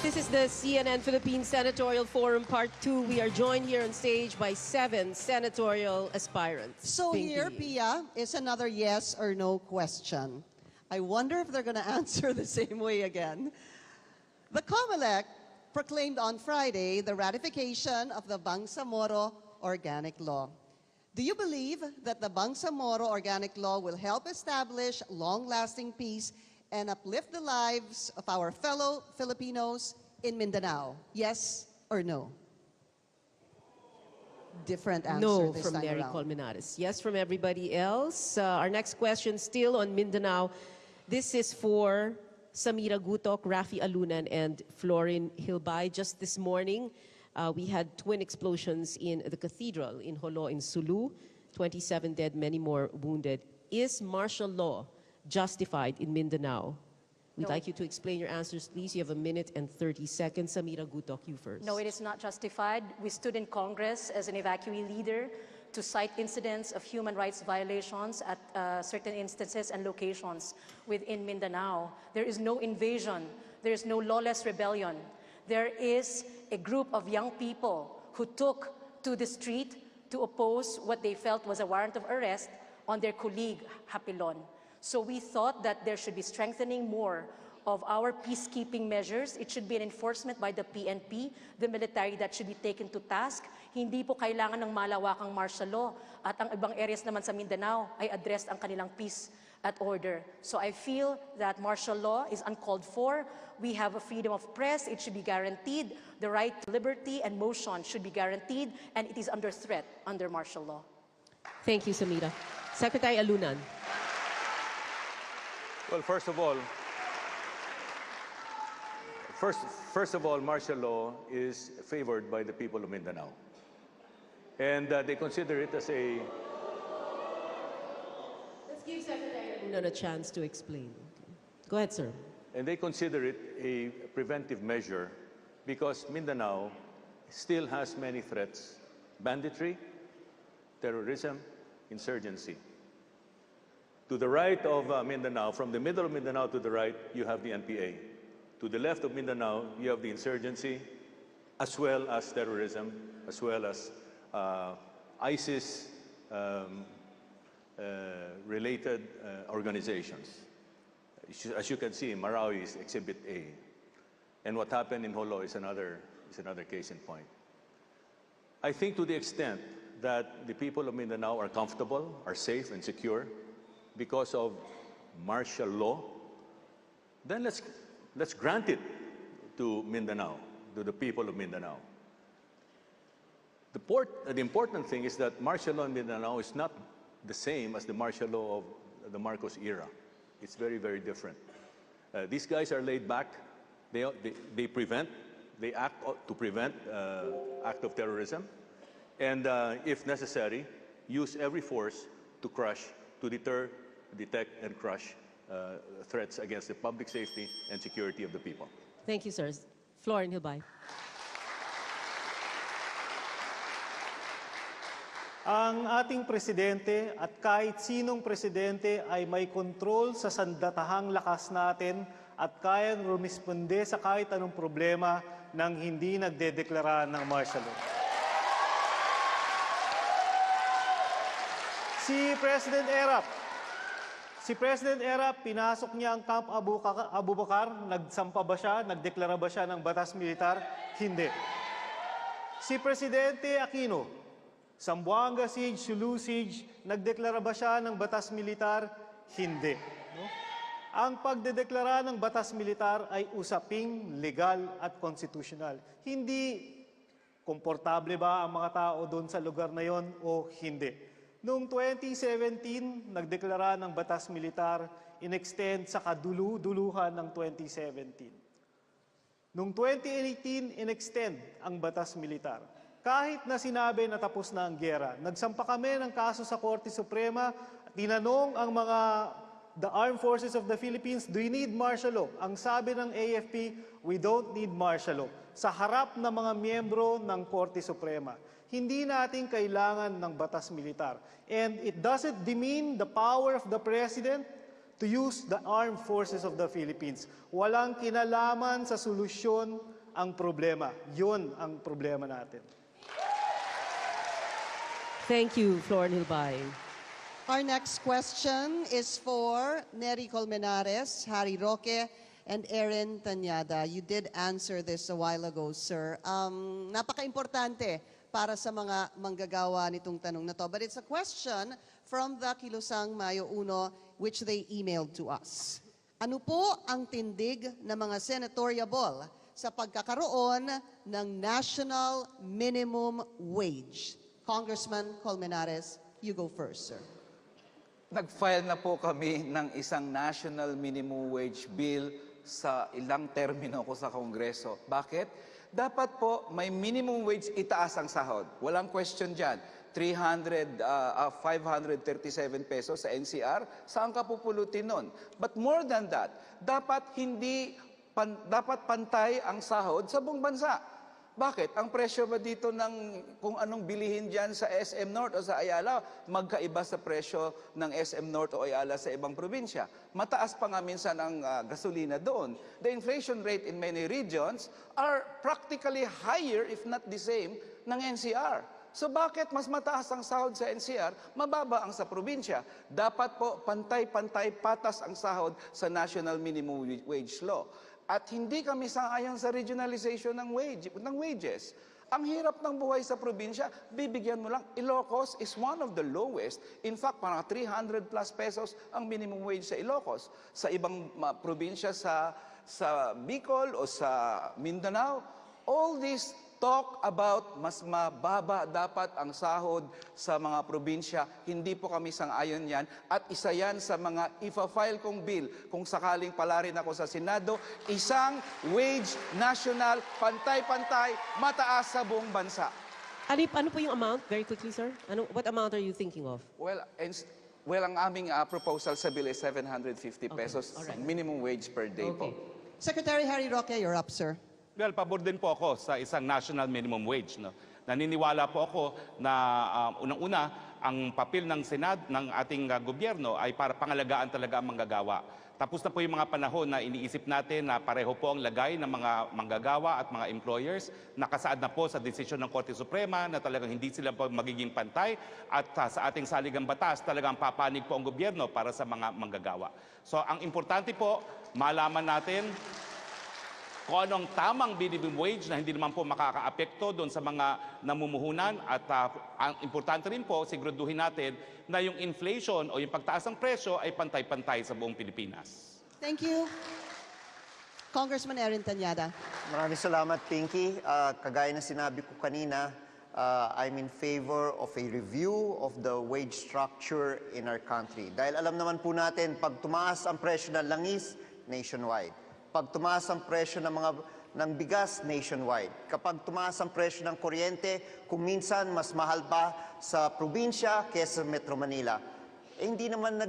This is the CNN Philippines Senatorial Forum Part 2. We are joined here on stage by 7 senatorial aspirants. So Pinky. here, Pia, is another yes or no question. I wonder if they're going to answer the same way again. The COMELEC proclaimed on Friday the ratification of the Bangsamoro Organic Law. Do you believe that the Bangsamoro Organic Law will help establish long-lasting peace and uplift the lives of our fellow Filipinos in Mindanao? Yes or no? Different answer No this from time Mary around. Colmenares. Yes from everybody else. Our next question still on Mindanao. This is for Samira Gutok, Rafi Alunan, and Florin Hilbay. Just this morning, we had twin explosions in the cathedral in Jolo in Sulu. 27 dead, many more wounded. Is martial law justified in Mindanao? We'd No. like you to explain your answers, please. You have 1 minute and 30 seconds. Samira Gutok, you first. No, it is not justified. We stood in Congress as an evacuee leader to cite incidents of human rights violations at certain instances and locations within Mindanao. There is no invasion. There is no lawless rebellion. There is a group of young people who took to the street to oppose what they felt was a warrant of arrest on their colleague, Hapilon. So we thought that there should be strengthening more of our peacekeeping measures. It should be an enforcement by the PNP, the military, that should be taken to task. Hindi po kailangan ng malawakang martial law. At ang ibang areas naman sa Mindanao ay addressed ang kanilang peace at order. So I feel that martial law is uncalled for. We have a freedom of press. It should be guaranteed. The right to liberty and motion should be guaranteed. And it is under threat under martial law. Thank you, Samira. Secretary Alunan. Well, first of all, martial law is favored by the people of Mindanao. And they consider it as a... Let's give Secretary Alunan a chance to explain. Go ahead, sir. And they consider it a preventive measure because Mindanao still has many threats: banditry, terrorism, insurgency. To the right of Mindanao, from the middle of Mindanao to the right, you have the NPA. To the left of Mindanao, you have the insurgency, as well as terrorism, as well as ISIS-related organizations. As you can see, Marawi is Exhibit A. And what happened in Jolo is another case in point. I think to the extent that the people of Mindanao are comfortable, are safe and secure because of martial law, then let's grant it to Mindanao, to the people of Mindanao. The important thing is that martial law in Mindanao is not the same as the martial law of the Marcos era. It's very, very different. These guys are laid back. They act to prevent act of terrorism, and if necessary, use every force to deter, detect, and crush threats against the public safety and security of the people. Thank you, sir. Florin Hilbay. Ang ating presidente at kahit sinong presidente ay may kontrol sa sandatahang lakas natin at kayang rumisponde sa kahit anong problema nang hindi nagdedeklara ng martial law. Si President Erap, pinasok niya ang Camp Abu Bakar, nagsampa ba siya, nagdeklara ba siya ng batas militar? Hindi. Si Presidente Aquino, Zamboanga Siege, Sulu Siege, nagdeklara ba siya ng batas militar? Hindi. No? Ang pagdedeklara ng batas militar ay usaping legal at constitutional. Hindi komportable ba ang mga tao doon sa lugar na yon o hindi. Noong 2017, nagdeklara ng batas militar, in-extend sa kadulu-duluhan ng 2017. Noong 2018, in-extend ang batas militar. Kahit na sinabi na tapos na ang giyera, nagsampa kami ng kaso sa Korte Suprema, tinanong ang the Armed Forces of the Philippines, do you need martial law? Ang sabi ng AFP, we don't need martial law. Sa harap ng mga miyembro ng Korte Suprema, hindi natin kailangan ng batas militar. And it doesn't demean the power of the President to use the Armed Forces of the Philippines. Walang kinalaman sa solusyon ang problema. Yun ang problema natin. Thank you, Flor Nilbay. Our next question is for Nery Colmenares, Harry Roque, and Erin Tanyada. You did answer this a while ago, sir. Napaka-importante para sa mga manggagawa nitong tanong na to. But it's a question from the Kilusang Mayo Uno, which they emailed to us. Ano po ang tindig ng mga senatoriable sa pagkakaroon ng national minimum wage? Congressman Colmenares, you go first, sir. Nag-file na po kami ng isang national minimum wage bill sa ilang termino ko sa Kongreso. Bakit? Dapat po may minimum wage, itaas ang sahod. Walang question dyan. 537 pesos sa NCR, saan ka pupulutin nun? But more than that, dapat dapat pantay ang sahod sa buong bansa. Bakit? Ang presyo ba dito ng kung anong bilihin dyan sa SM North o sa Ayala, magkaiba sa presyo ng SM North o Ayala sa ibang probinsya. Mataas pa nga minsan ang gasolina doon. The inflation rate in many regions are practically higher, if not the same, ng NCR. So bakit mas mataas ang sahod sa NCR, mababa ang sa probinsya? Dapat po pantay-pantay patas ang sahod sa National Minimum Wage Law. At hindi kami sang-ayon sa regionalization ng wages. Ang hirap ng buhay sa probinsya, bibigyan mo lang. Ilocos is one of the lowest. In fact, parang 300 plus pesos ang minimum wage sa Ilocos. Sa ibang probinsya sa Bicol o sa Mindanao, all these talk about mas mababa dapat ang sahod sa mga probinsya. Hindi po kami sang-ayon yan. At isa yan sa mga ifa-file kong bill. Kung sakaling pala rin ako sa Senado, isang wage national, pantay-pantay, mataas sa buong bansa. Ano po yung amount? Very quickly, sir. What amount are you thinking of? Well, ang aming proposal sa bill is 750 pesos minimum wage per day po. Secretary Harry Roque, you're up, sir. Well, pabor din po ako sa isang national minimum wage. No? Naniniwala po ako na unang-una, ang papel ng ng ating gobyerno ay para pangalagaan talaga ang manggagawa. Tapos na po yung mga panahon na iniisip natin na pareho po ang lagay ng mga manggagawa at mga employers. Nakasaad na po sa desisyon ng Korte Suprema na talagang hindi sila po magiging pantay at sa ating saligang batas talagang papanig po ang gobyerno para sa mga manggagawa. So ang importante po, malaman natin kung anong tamang minimum wage na hindi naman po makakaapekto doon sa mga namumuhunan at ang importante rin po, siguraduhin natin na yung inflation o yung pagtaas ng presyo ay pantay-pantay sa buong Pilipinas. Thank you. Congressman Erin Tanyada. Maraming salamat, Pinky. Kagaya na sinabi ko kanina, I'm in favor of a review of the wage structure in our country. Dahil alam naman po natin, pag tumaas ang presyo ng langis, nationwide. Pag tumaas ang presyo ng bigas, nationwide. Kapag tumaas ang presyo ng kuryente, kung minsan mas mahal pa sa probinsya kaysa Metro Manila. Hindi naman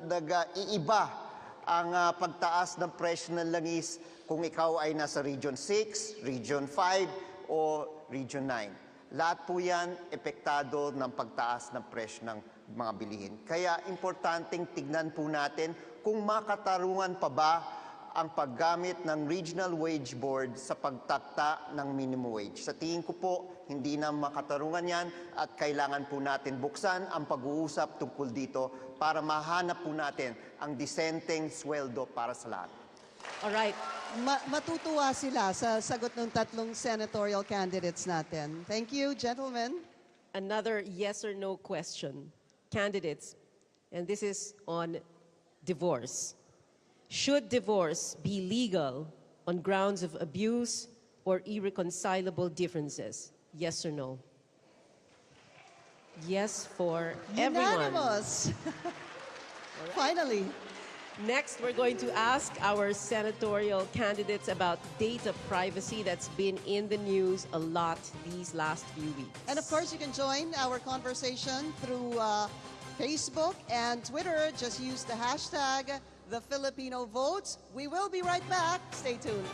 nag-iiba ang pagtaas ng presyo ng langis kung ikaw ay nasa Region 6, Region 5, o Region 9. lahat po yan epektado ng pagtaas ng presyo ng mga bilihin. Kaya importanteng tignan po natin kung makatarungan pa ba ang paggamit ng Regional Wage Board sa pagtakta ng minimum wage. Sa tingin ko po, hindi na makatarungan yan at kailangan po natin buksan ang pag-uusap tungkol dito para mahanap po natin ang disenteng sweldo para sa lahat. Alright. Matutuwa sila sa sagot ng tatlong senatorial candidates natin. Thank you, gentlemen. Another yes or no question. Candidates, and this is on divorce. Should divorce be legal on grounds of abuse or irreconcilable differences? Yes or no? Yes for everyone. Unanimous. Finally. Next, we're going to ask our senatorial candidates about data privacy that's been in the news a lot these last few weeks. And of course, you can join our conversation through Facebook and Twitter. Just use the hashtag #TheFilipinoVotes. We will be right back. Stay tuned.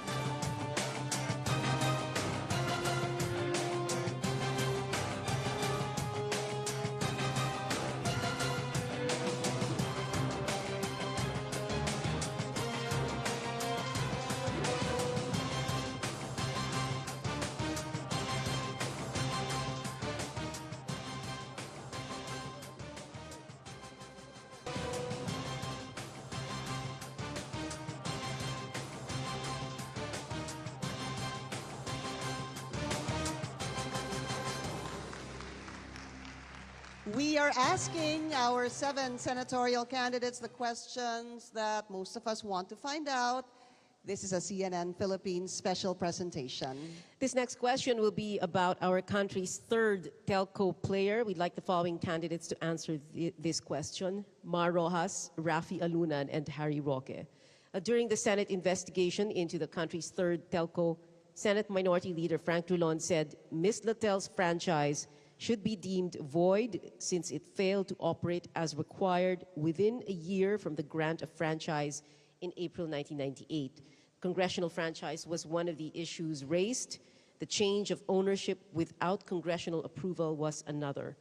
We are asking our 7 senatorial candidates the questions that most of us want to find out. This is a CNN Philippines special presentation. This next question will be about our country's third telco player. We'd like the following candidates to answer this question: Mar Rojas, Rafi Alunan, and Harry Roque. During the Senate investigation into the country's third telco, Senate Minority Leader Frank Drilon said Ms. Latel's franchise should be deemed void since it failed to operate as required within a year from the grant of franchise in April 1998. Congressional franchise was one of the issues raised. The change of ownership without congressional approval was another.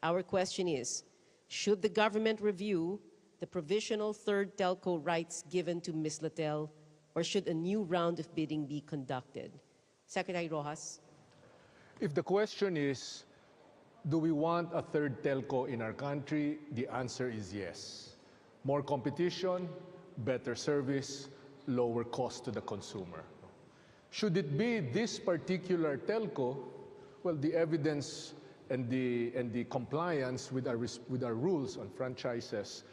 Our question is, should the government review the provisional third telco rights given to Ms. Latel, or should a new round of bidding be conducted? Secretary Rojas. If the question is, do we want a third telco in our country? The answer is yes. More competition, better service, lower cost to the consumer. Should it be this particular telco? Well, the evidence and the compliance with our rules on franchises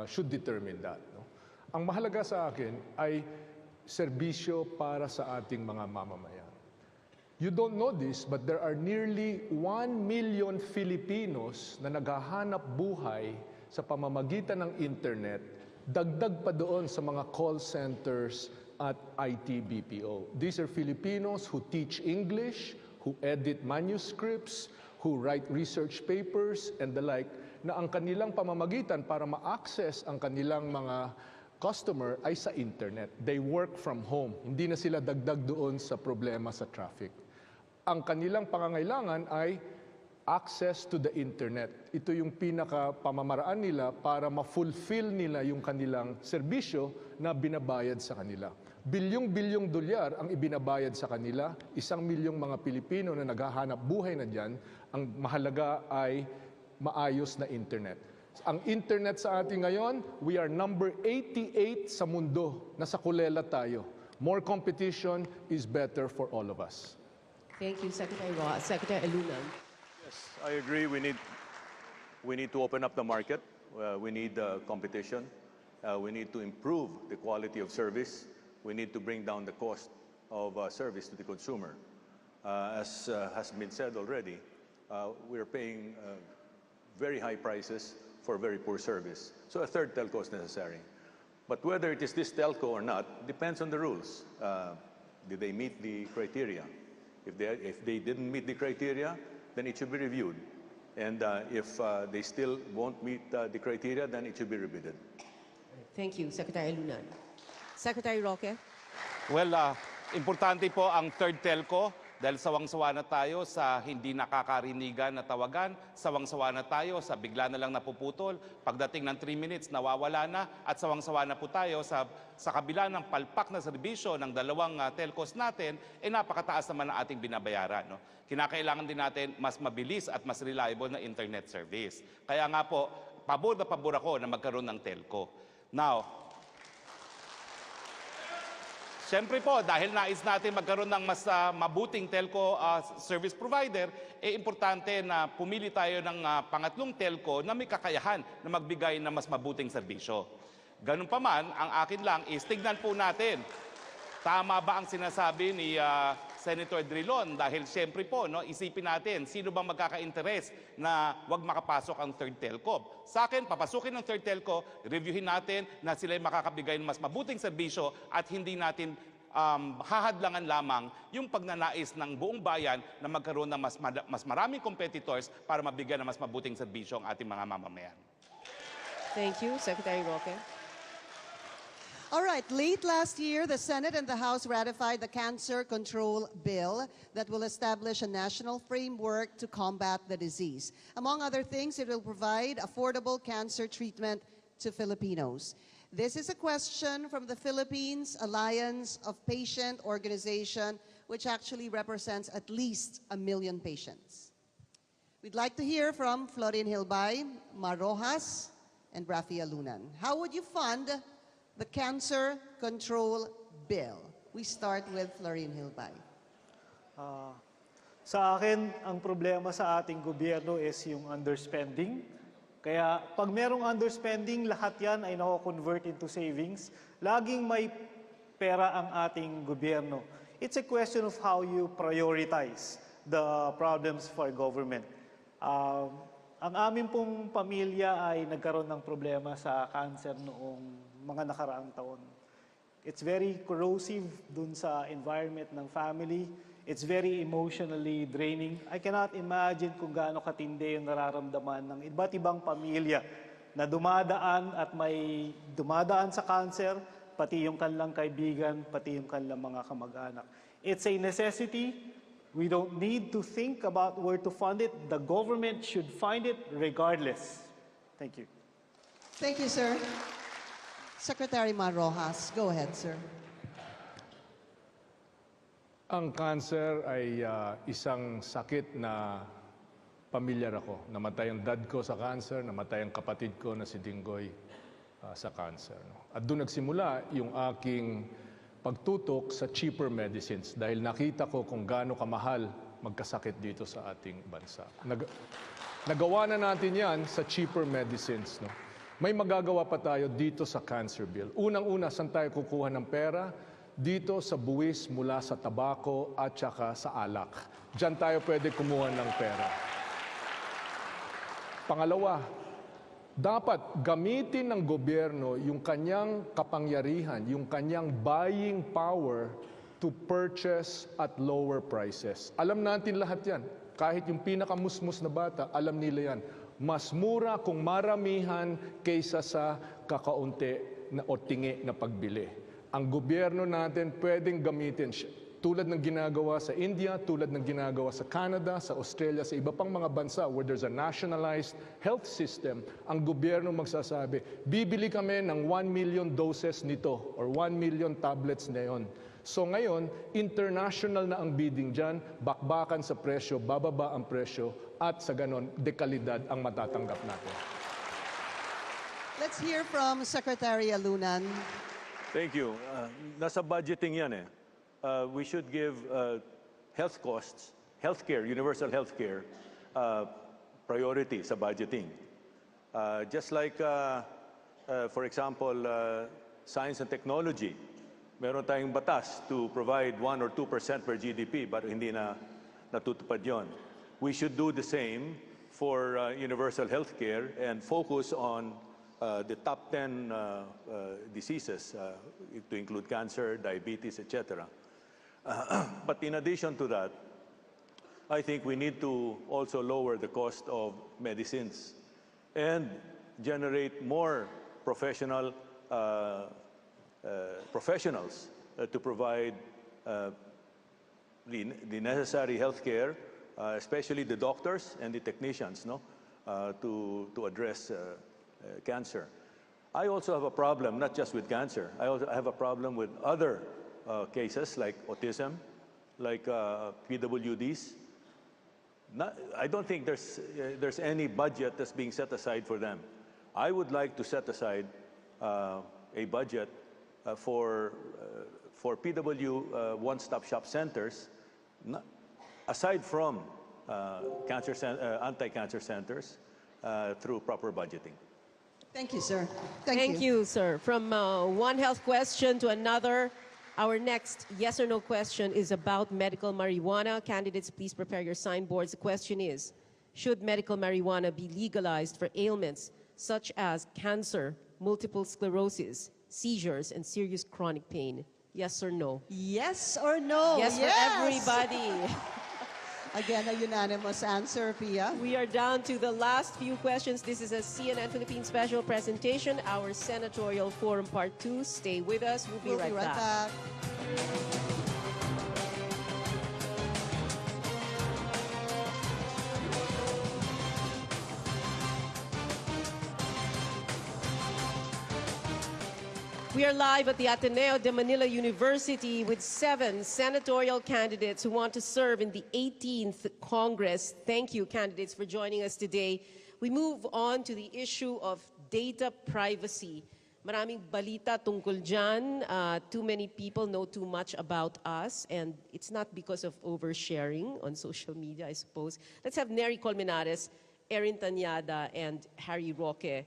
should determine that. No? Ang mahalaga sa akin ay serbisyo para sa ating mga mamamayan. You don't know this, but there are nearly 1 million Filipinos na naghahanap buhay sa pamamagitan ng internet, dagdag pa doon sa mga call centers at IT BPO. These are Filipinos who teach English, who edit manuscripts, who write research papers, and the like, na ang kanilang pamamagitan para ma-access ang kanilang mga customer ay sa internet. They work from home. Hindi na sila dagdag doon sa problema sa traffic. Ang kanilang pangangailangan ay access to the internet. Ito yung pinaka-pamamaraan nila para ma-fulfill nila yung kanilang serbisyo na binabayad sa kanila. Bilyong-bilyong dolyar ang ibinabayad sa kanila. 1 milyong mga Pilipino na naghahanap buhay na dyan. Ang mahalaga ay maayos na internet. Ang internet sa atin ngayon, we are number 88 sa mundo. Nasa kulela tayo. More competition is better for all of us. Thank you, Secretary Rojas. Secretary Alunan. Yes, I agree. We need to open up the market. We need competition. We need to improve the quality of service. We need to bring down the cost of service to the consumer. As has been said already, we're paying very high prices for very poor service. So a third telco is necessary. But whether it is this telco or not depends on the rules. Did they meet the criteria? If they didn't meet the criteria, then it should be reviewed. And if they still won't meet the criteria, then it should be rebided. Thank you, Secretary Alunan. Secretary Roque. Well, importante po ang third telco Dahil sawang-sawa na tayo sa hindi nakakarinigan na tawagan, sawang-sawa na tayo sa bigla na lang napuputol, pagdating ng 3 minutes nawawala na, at sawang-sawa na po tayo sa kabila ng palpak na serbisyo ng dalawang telcos natin, napakataas naman ang ating binabayaran. No? Kinakailangan din natin mas mabilis at mas reliable na internet service. Kaya nga po, pabor na pabor ako na magkaroon ng telco. Now, siyempre po, dahil nais natin magkaroon ng mas mabuting telco service provider, importante na pumili tayo ng pangatlong telco na may kakayahan na magbigay ng mas mabuting serbisyo. Ganun pa man, ang akin lang is tignan po natin, tama ba ang sinasabi ni Senator Drilon? Dahil siyempre po, no, isipin natin, sino bang magkaka-interes na wag makapasok ang third telco? Sa akin, papasukin ng third telco, reviewin natin na sila makakabigay ng mas mabuting serbisyo at hindi natin hahadlangan lamang yung pagnanais ng buong bayan na magkaroon ng mas maraming competitors para mabigyan ng mas mabuting serbisyo ang ating mga mamamayan. Thank you, Secretary Roque. All right, late last year, the Senate and the House ratified the Cancer Control Bill that will establish a national framework to combat the disease. Among other things, it will provide affordable cancer treatment to Filipinos. This is a question from the Philippines Alliance of Patient Organization, which actually represents at least 1 million patients. We'd like to hear from Florin Hilbay, Mar Rojas, and Rafi Alunan. How would you fund the Cancer Control Bill? We start with Florin Hilbay. Sa akin, ang problema sa ating gobyerno is yung underspending. Kaya pag merong underspending, lahat yan ay nako-convert into savings. Laging may pera ang ating gobyerno. It's a question of how you prioritize the problems for government. Ang amin pong pamilya ay nagkaroon ng problema sa cancer noong mga nakaraang taon. It's very corrosive dun sa environment ng family. It's very emotionally draining. I cannot imagine kung gaano katindi yung nararamdaman ng iba't ibang pamilya na dumadaan at may dumadaan sa cancer, pati yung kanilang kaibigan, pati yung kanilang mga kamag-anak. It's a necessity. We don't need to think about where to fund it. The government should find it regardless. Thank you. Thank you, sir. Secretary Mar Rojas, go ahead, sir. Ang cancer ay isang sakit na pamilyar ako. Namatay ang dad ko sa cancer, namatay ang kapatid ko na si Dinggoy sa cancer. At doon nagsimula yung aking pagtutok sa cheaper medicines dahil nakita ko kung gaano kamahal magkasakit dito sa ating bansa. Nagawa na natin yan sa cheaper medicines. No? May magagawa pa tayo dito sa cancer bill. Unang-una, saan tayo kukuha ng pera? Dito sa buwis mula sa tabako at saka sa alak. Diyan tayo pwede kumuha ng pera. Pangalawa, dapat gamitin ng gobyerno yung kanyang kapangyarihan, yung kanyang buying power to purchase at lower prices. Alam natin lahat yan. Kahit yung pinakamusmus na bata, alam nila yan. Mas mura kung maramihan kaysa sa kakaunti na o tingi na pagbili. Ang gobyerno natin pwedeng gamitin tulad ng ginagawa sa India, tulad ng ginagawa sa Canada, sa Australia, sa iba pang mga bansa where there's a nationalized health system, ang gobyerno magsasabi, bibili kami ng 1 million doses nito or 1 million tablets na yon. So ngayon, international na ang bidding dyan, bakbakan sa presyo, bababa ang presyo, at sa ganon, dekalidad ang matatanggap natin. Let's hear from Secretary Alunan. Thank you. Nasa budgeting yan eh. We should give health costs, healthcare, universal healthcare, priority sa budgeting. Just like, for example, science and technology, meron tayong batas to provide 1 or 2% per GDP, but hindi na natutupad yon. We should do the same for universal healthcare and focus on the top 10 diseases, to include cancer, diabetes, etc. But in addition to that, I think we need to also lower the cost of medicines and generate more professionals to provide the necessary health care, especially the doctors and the technicians, no, to address cancer. I also have a problem, not just with cancer. I also have a problem with other cases like autism, like PWDs. I don't think there's any budget that's being set aside for them. I would like to set aside a budget for PW one-stop shop centers, aside from anti-cancer centers, through proper budgeting. Thank you, sir. Thank you, sir. From one health question to another, our next yes or no question is about medical marijuana. Candidates, please prepare your signboards. The question is, should medical marijuana be legalized for ailments such as cancer, multiple sclerosis, seizures, and serious chronic pain? Yes or no? Yes or no? Yes, for everybody. Again, a unanimous answer, Pia. We are down to the last few questions. This is a CNN Philippines special presentation, our Senatorial Forum Part 2. Stay with us. We'll be right back. We are live at the Ateneo de Manila University with 7 senatorial candidates who want to serve in the 18th Congress. Thank you, candidates, for joining us today. We move on to the issue of data privacy. Maraming balita tungkol dyan. Too many people know too much about us, and it's not because of oversharing on social media, I suppose. Let's have Nery Colmenares, Erin Tanyada, and Harry Roque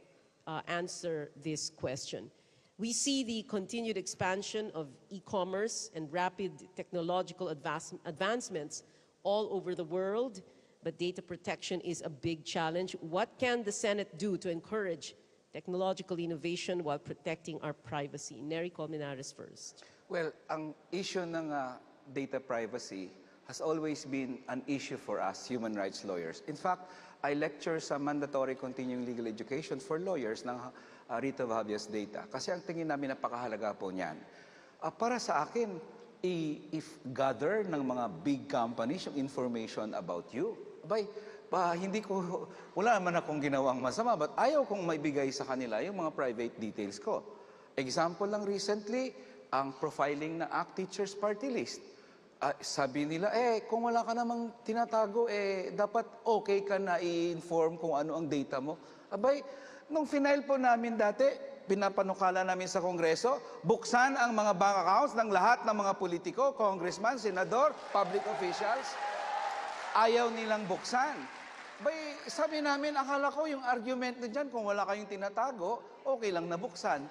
answer this question. We see the continued expansion of e-commerce and rapid technological advancements all over the world, but data protection is a big challenge. What can the Senate do to encourage technological innovation while protecting our privacy? Nery Colmenares first. Well, ang issue ng data privacy has always been an issue for us human rights lawyers. In fact, I lecture sa mandatory continuing legal education for lawyers ng writ of habeas data. Kasi ang tingin namin napakahalaga po niyan. Para sa akin, if gather ng mga big companies yung information about you, wala naman akong ginawang masama, but ayaw kong maibigay sa kanila yung mga private details ko. Example lang recently, ang profiling ng ACT Teachers Party List. Sabi nila, kung wala ka namang tinatago, dapat okay ka na i-inform kung ano ang data mo. Nung final po namin dati, pinapanukala namin sa Kongreso, buksan ang mga bank accounts ng lahat ng mga politiko, congressman, senador, public officials. Ayaw nilang buksan. Sabi namin, akala ko yung argument na dyan, kung wala kayong tinatago, okay lang na buksan.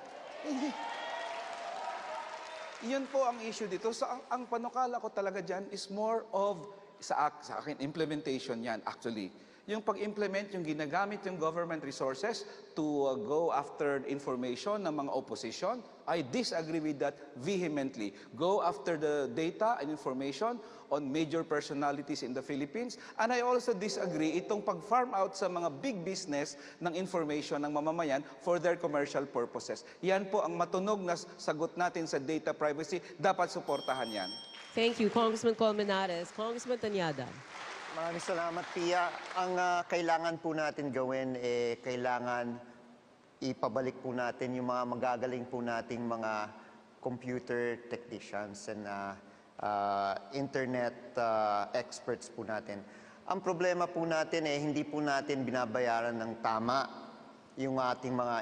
Yun po ang issue dito. So, ang panukala ko talaga dyan is more of, sa akin, implementation yan actually. Yung pag-implement, yung ginagamit yung government resources to go after information ng mga opposition, I disagree with that vehemently. Go after the data and information on major personalities in the Philippines. And I also disagree itong pag-farm out sa mga big business ng information ng mamamayan for their commercial purposes. Yan po ang matunog na sagot natin sa data privacy. Dapat suportahan yan. Thank you, Congressman Colmenares. Congressman Tanyada. Maraming salamat, Pia. Ang kailangan po natin gawin, kailangan ipabalik po natin yung mga magagaling po nating mga computer technicians and internet experts po natin. Ang problema po natin, hindi po natin binabayaran ng tama yung ating mga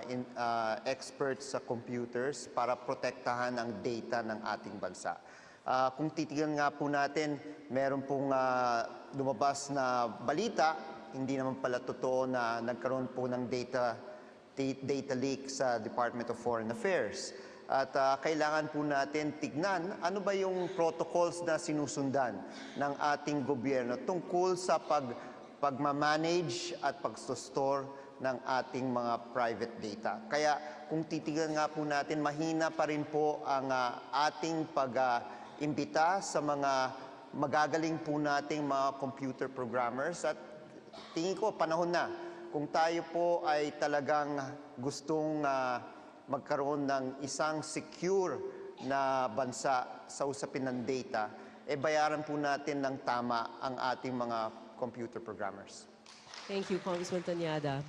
experts sa computers para protektahan ang data ng ating bansa. Kung titignan nga po natin, meron pong lumabas na balita, hindi naman pala totoo na nagkaroon po ng data leak sa Department of Foreign Affairs. At kailangan po natin tignan ano ba yung protocols na sinusundan ng ating gobyerno tungkol sa pagmamanage at pag-store ng ating mga private data. Kaya kung titignan nga po natin, mahina pa rin po ang ating imbita sa mga magagaling po nating mga computer programmers at tingin ko panahon na kung tayo po ay talagang gustong magkaroon ng isang secure na bansa sa usapin ng data, bayaran po natin ng tama ang ating mga computer programmers. Thank you, Congressman Tanyada.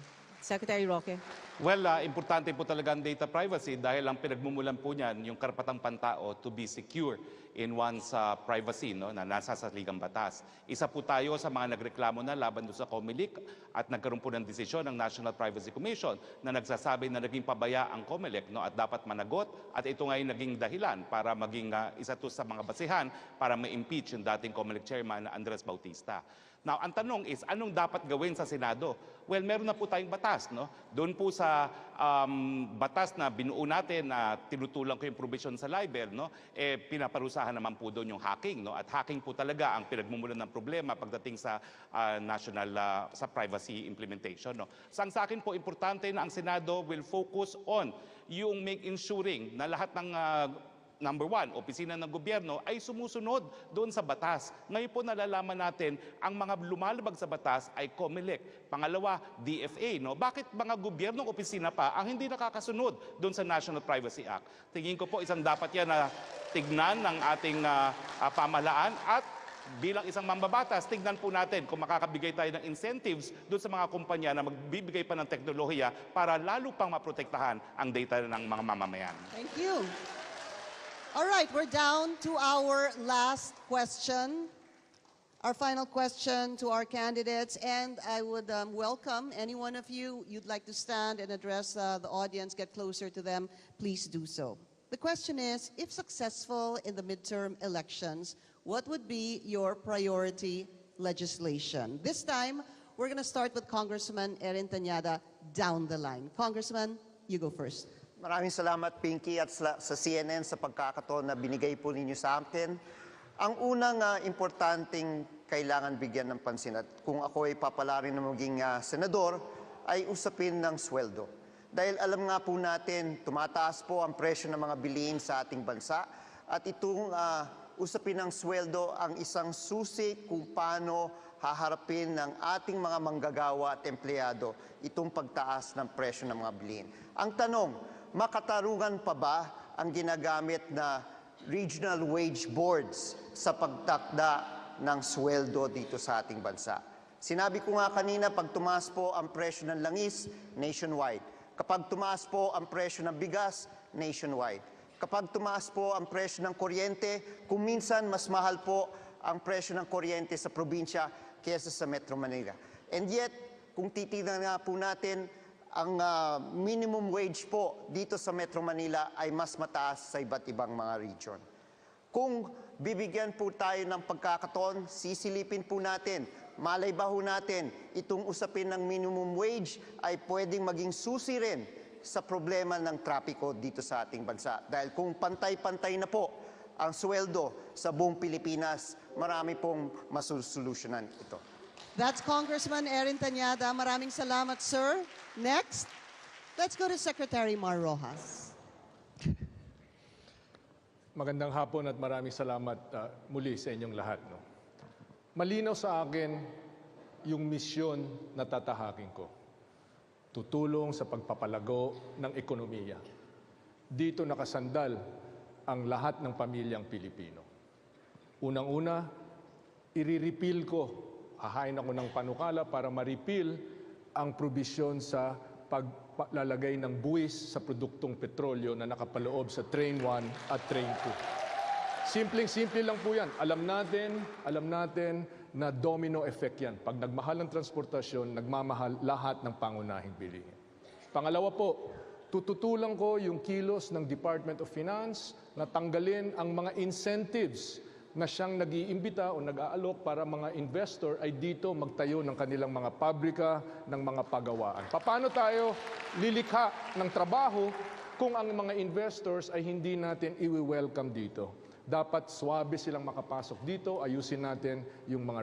Secretary Roque. Well, importante po talaga ang data privacy dahil ang pinagmumulan po niyan yung karapatang pantao to be secure in one's privacy, no, na nasa sa ligang batas. Isa po tayo sa mga nagreklamo na laban doon sa COMELEC at nagkaroon po ng desisyon ng National Privacy Commission na nagsasabi na naging pabaya ang COMELEC, no, at dapat managot, at ito nga yung naging dahilan para maging isa to sa mga basihan para ma-impeach yung dating COMELEC chairman Andres Bautista. Now, ang tanong is, anong dapat gawin sa Senado? Well, meron na po tayong batas, no? Doon po sa batas na binuo natin na tinutulang ko yung provision sa libel, no? Pinaparusahan naman po doon yung hacking, no? At hacking po talaga ang pinagmumulan ng problema pagdating sa sa privacy implementation, no? Sa akin po, importante na ang Senado will focus on yung ensuring na lahat ng number one, opisina ng gobyerno ay sumusunod doon sa batas. Ngayon po nalalaman natin ang mga lumalabag sa batas ay COMELEC. Pangalawa, DFA. No? Bakit mga gobyernong opisina pa ang hindi nakakasunod doon sa National Privacy Act? Tingin ko po isang dapat yan na tignan ng ating pamahalaan at bilang isang mambabatas, tignan po natin kung makakabigay tayo ng incentives doon sa mga kumpanya na magbibigay pa ng teknolohiya para lalo pang maprotektahan ang data ng mga mamamayan. Thank you. All right, we're down to our last question, our final question to our candidates, and I would welcome any one of you, you'd like to stand and address the audience, get closer to them, please do so. The question is, if successful in the midterm elections, what would be your priority legislation? This time, we're going to start with Congressman Erin Tanyada down the line. Congressman, you go first. Maraming salamat, Pinky, at sa CNN sa pagkakataon na binigay po ninyo sa akin. Ang unang importanteng kailangan bigyan ng pansin at kung ako ay papalarin na maging senador, ay usapin ng sweldo. Dahil alam nga po natin, tumataas po ang presyo ng mga bilihin sa ating bansa at itong usapin ng sweldo ang isang susi kung paano haharapin ng ating mga manggagawa at empleyado itong pagtaas ng presyo ng mga bilihin. Ang tanong, makatarungan pa ba ang ginagamit na regional wage boards sa pagtakda ng sweldo dito sa ating bansa? Sinabi ko nga kanina, pag tumaas po ang presyo ng langis, nationwide. Kapag tumaas po ang presyo ng bigas, nationwide. Kapag tumaas po ang presyo ng kuryente, kung minsan mas mahal po ang presyo ng kuryente sa probinsya kaysa sa Metro Manila. And yet, kung titignan nga po natin, ang minimum wage po dito sa Metro Manila ay mas mataas sa iba't ibang mga region. Kung bibigyan po tayo ng pagkakataon, sisilipin po natin, malay ba ho natin, itong usapin ng minimum wage ay pwedeng maging susi rin sa problema ng trapiko dito sa ating bansa. Dahil kung pantay-pantay na po ang sweldo sa buong Pilipinas, marami pong masusolusyonan ito. That's Congressman Erin Tanyada. Maraming salamat, sir. Next, let's go to Secretary Mar Rojas. Magandang hapon at maraming salamat muli sa inyong lahat. No? Malinaw sa akin yung misyon na tatahakin ko. Tutulong sa pagpapalago ng ekonomiya. Dito nakasandal ang lahat ng pamilyang Pilipino. Unang-una, i-repeal ko. Hahain ako ng panukala para ma-repeal ang probisyon sa paglalagay ng buwis sa produktong petrolyo na nakapaloob sa Train 1 at Train 2. Simpleng-simple lang po yan. Alam natin na domino effect yan. Pag nagmahal ang transportasyon, nagmamahal lahat ng pangunahing bilihin. Pangalawa po, tututulang ko yung kilos ng Department of Finance na tanggalin ang mga incentives na siyang nag-iimbita o nag-aalok para mga investor ay dito magtayo ng kanilang mga pabrika, ng mga pagawaan. Paano tayo lilikha ng trabaho kung ang mga investors ay hindi natin i-welcome dito? Dapat swabe silang makapasok dito, ayusin natin yung mga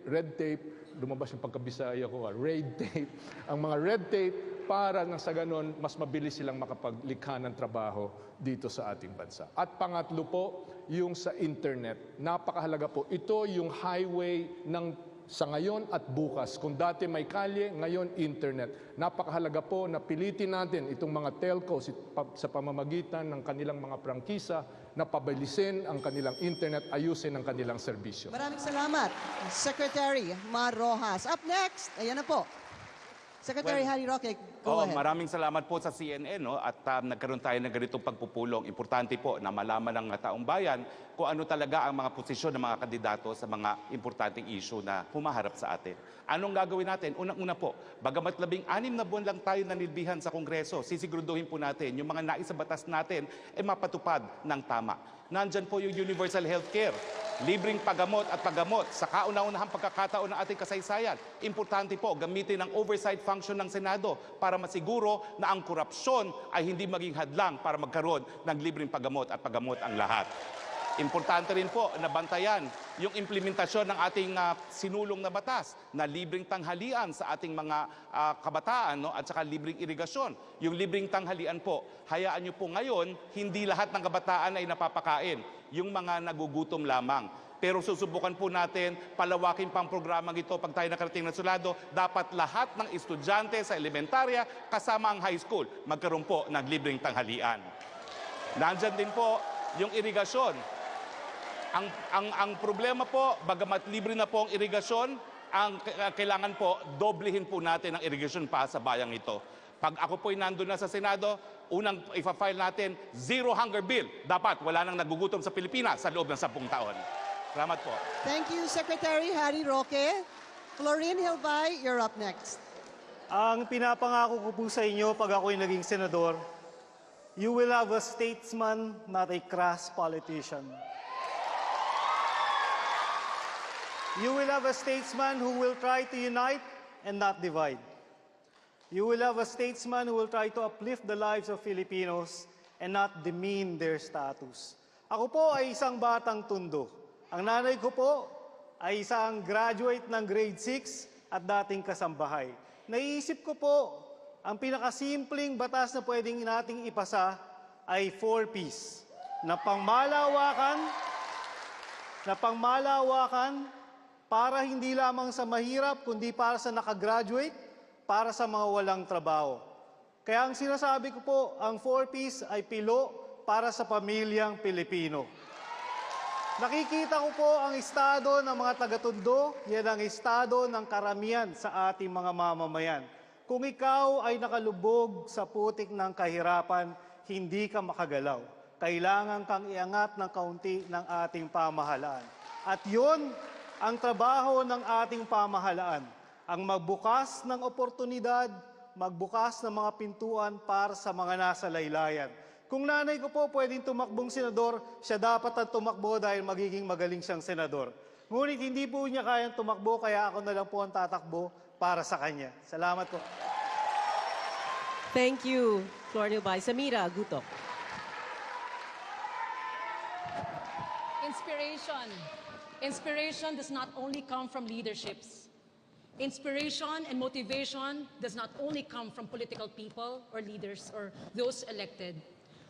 red tape, lumabas yung pagkabisaya ko, red tape, ang mga red tape para nang sa ganon, mas mabilis silang makapaglikha ng trabaho dito sa ating bansa. At pangatlo po, yung sa internet. Napakahalaga po. Ito yung highway ng sa ngayon at bukas. Kung dati may kalye, ngayon internet. Napakahalaga po na pilitin natin itong mga telcos sa pamamagitan ng kanilang mga prangkisa na pabilisin ang kanilang internet, ayusin ang kanilang serbisyo. Maraming salamat, Secretary Mar Rojas. Up next, ayan na po. Secretary Harry Roque, go ahead. Maraming salamat po sa CNN, no? At nagkaroon tayo ng ganitong pagpupulong. Importante po na malaman ng taong bayan kung ano talaga ang mga posisyon ng mga kandidato sa mga importanteng issue na humaharap sa atin. Anong gagawin natin? Unang-una po, bagamat 16 na buwan lang tayo nanilbihan sa Kongreso, sisiguraduhin po natin yung mga nais sa batas natin ay mapatupad ng tama. Nandyan po yung universal healthcare, libreng paggamot at paggamot sa kauna-unahang pagkakataon ng ating kasaysayan. Importante po, gamitin ang oversight function ng Senado para masiguro na ang korupsyon ay hindi maging hadlang para magkaroon ng libreng paggamot at paggamot ang lahat. Importante rin po na bantayan yung implementasyon ng ating sinulong na batas na libreng tanghalian sa ating mga kabataan, no? At saka libreng irigasyon. Yung libreng tanghalian po, hayaan nyo po ngayon, hindi lahat ng kabataan ay napapakain. Yung mga nagugutom lamang. Pero susubukan po natin, palawakin pang programang ito pag tayo nakarating ng sulado, dapat lahat ng estudyante sa elementarya kasama ang high school magkaroon po ng libreng tanghalian. Nandyan din po yung irigasyon. Ang problema po, bagamat libre na po ang irigasyon, ang kailangan po, doblehin po natin ang irigasyon pa sa bayang ito. Pag ako po'y nandun na sa Senado, unang ipa-file natin, zero hunger bill. Dapat wala nang nagugutom sa Pilipinas sa loob ng 10 taon. Salamat po. Thank you, Secretary Harry Roque. Florine Hilbay, you're up next. Ang pinapangako ko po sa inyo pag ako'y naging senador, you will have a statesman, not a crass politician. You will have a statesman who will try to unite and not divide. You will have a statesman who will try to uplift the lives of Filipinos and not demean their status. Ako po ay isang batang tundo. Ang nanay ko po ay isang graduate ng grade 6 at dating kasambahay. Naiisip ko po, ang pinakasimpleng batas na pwedeng nating ipasa ay 4Ps. Na pangmalawakan, para hindi lamang sa mahirap, kundi para sa nakagraduate, para sa mga walang trabaho. Kaya ang sinasabi ko po, ang 4Ps ay pilo para sa pamilyang Pilipino. Nakikita ko po ang estado ng mga taga-Tondo, yan ang estado ng karamihan sa ating mga mamamayan. Kung ikaw ay nakalubog sa putik ng kahirapan, hindi ka makagalaw. Kailangan kang iangat ng kaunti ng ating pamahalaan. At yun, ang trabaho ng ating pamahalaan, ang magbukas ng oportunidad, magbukas ng mga pintuan para sa mga nasa laylayan. Kung nanay ko po pwedeng tumakbong senador, siya dapat ang tumakbo dahil magiging magaling siyang senador. Ngunit hindi po niya kayang tumakbo, kaya ako na lang po ang tatakbo para sa kanya. Salamat po. Thank you, Florine Hilbay. Samira Guto. Inspiration. Inspiration does not only come from leaderships. Inspiration and motivation does not only come from political people or leaders or those elected.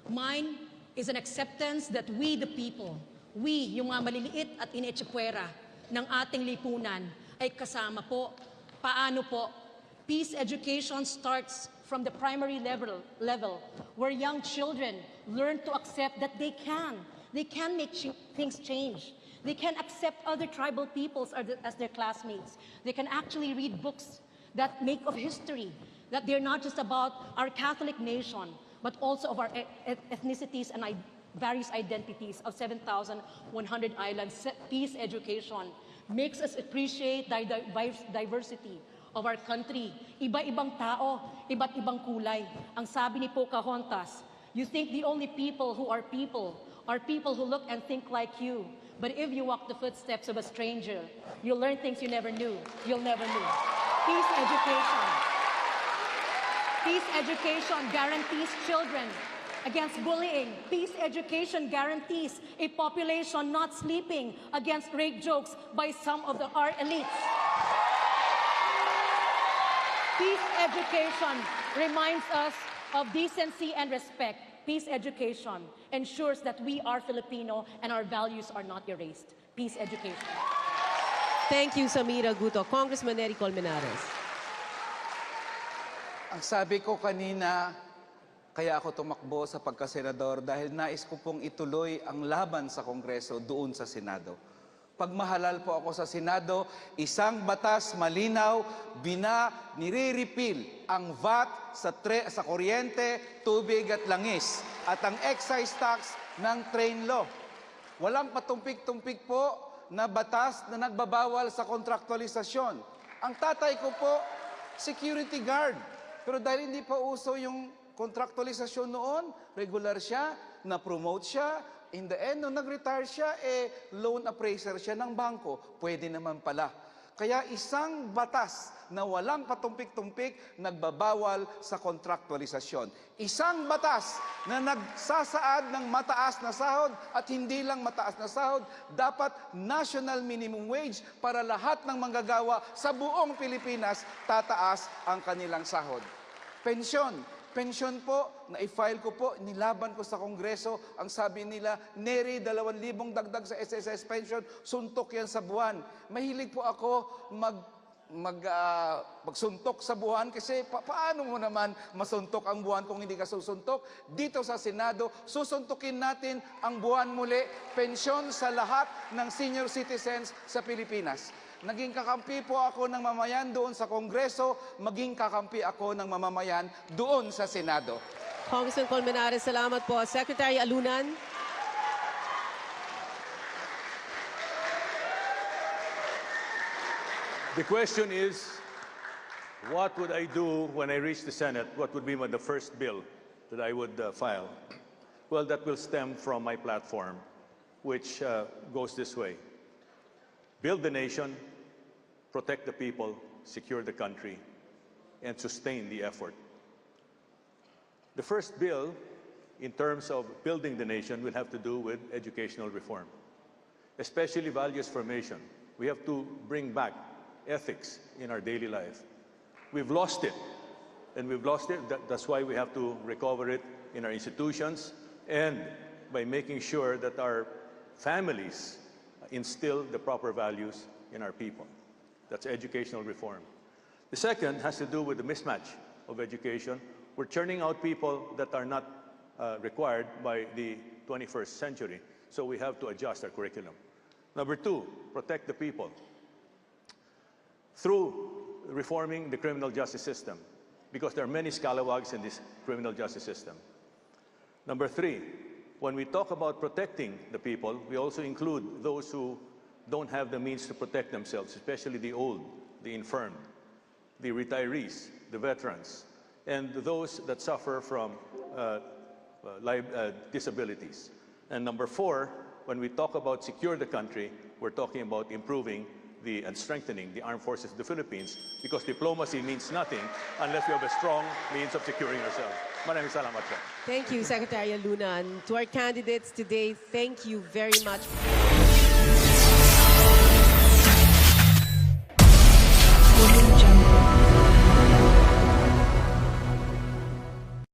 Mine is an acceptance that we, the people, we, yung mga maliliit at inechepwera ng ating lipunan, ay kasama po. Paano po? Peace education starts from the primary level where young children learn to accept that they can make things change. They can accept other tribal peoples as their classmates. They can actually read books that make of history, that they're not just about our Catholic nation, but also of our ethnicities and various identities of 7,100 islands. Peace education makes us appreciate the diversity of our country. Iba-ibang tao, iba't ibang kulay. Ang sabi ni Pocahontas, you think the only people who are people who look and think like you. But if you walk the footsteps of a stranger, you'll learn things you never knew. You'll never know. Peace education. Peace education guarantees children against bullying. Peace education guarantees a population not sleeping against rape jokes by some of our elites. Peace education reminds us of decency and respect. Peace education ensures that we are Filipino and our values are not erased. Peace education. Thank you, Samira Guto. Congressman Nery Colmenares. Ang sabi ko kanina, kaya ako tumakbo sa pagkasenador dahil nais ko pong ituloy ang laban sa Kongreso doon sa Senado. Pagmahalal po ako sa Senado, isang batas malinaw, nire-repeal ang VAT sa kuryente, tubig at langis at ang excise tax ng train law. Walang patumpik-tumpik po na batas na nagbabawal sa kontraktualisasyon. Ang tatay ko po, security guard. Pero dahil hindi pa uso yung kontraktualisasyon noon, regular siya, na-promote siya. In the end, nung nag-retire siya, loan appraiser siya ng bangko. Pwede naman pala. Kaya isang batas na walang patumpik-tumpik nagbabawal sa kontraktualisasyon. Isang batas na nagsasaad ng mataas na sahod at hindi lang mataas na sahod, dapat national minimum wage para lahat ng manggagawa sa buong Pilipinas tataas ang kanilang sahod. Pensyon po, na-file ko po, nilaban ko sa Kongreso. Ang sabi nila, Nery, 2,000 dagdag sa SSS pension, suntok yan sa buwan. Mahilig po ako magsuntok sa buwan kasi paano mo naman masuntok ang buwan kung hindi ka susuntok? Dito sa Senado, susuntukin natin ang buwan muli, pensyon sa lahat ng senior citizens sa Pilipinas. Naging kakampi po ako ng mamayan doon sa Kongreso, maging kakampi ako ng mamamayan doon sa Senado. Congressman Colmenares, salamat po. Secretary Alunan. The question is, what would I do when I reach the Senate? What would be the first bill that I would file? Well, that will stem from my platform, which goes this way. Build the nation, protect the people, secure the country, and sustain the effort. The first bill, in terms of building the nation, will have to do with educational reform, especially values formation. We have to bring back ethics in our daily life. We've lost it, and we've lost it. That's why we have to recover it in our institutions and by making sure that our families instill the proper values in our people. That's educational reform. The second has to do with the mismatch of education. We're churning out people that are not required by the 21st century, so we have to adjust our curriculum. Number two, protect the people through reforming the criminal justice system, because there are many scalawags in this criminal justice system. Number three, when we talk about protecting the people, we also include those who don't have the means to protect themselves, especially the old, the infirm, the retirees, the veterans, and those that suffer from disabilities. And number four, when we talk about secure the country, we're talking about improving and strengthening the armed forces of the Philippines, because diplomacy means nothing unless we have a strong means of securing ourselves. Maraming salamat po. Thank you, Secretary Alunan. To our candidates today, thank you very much.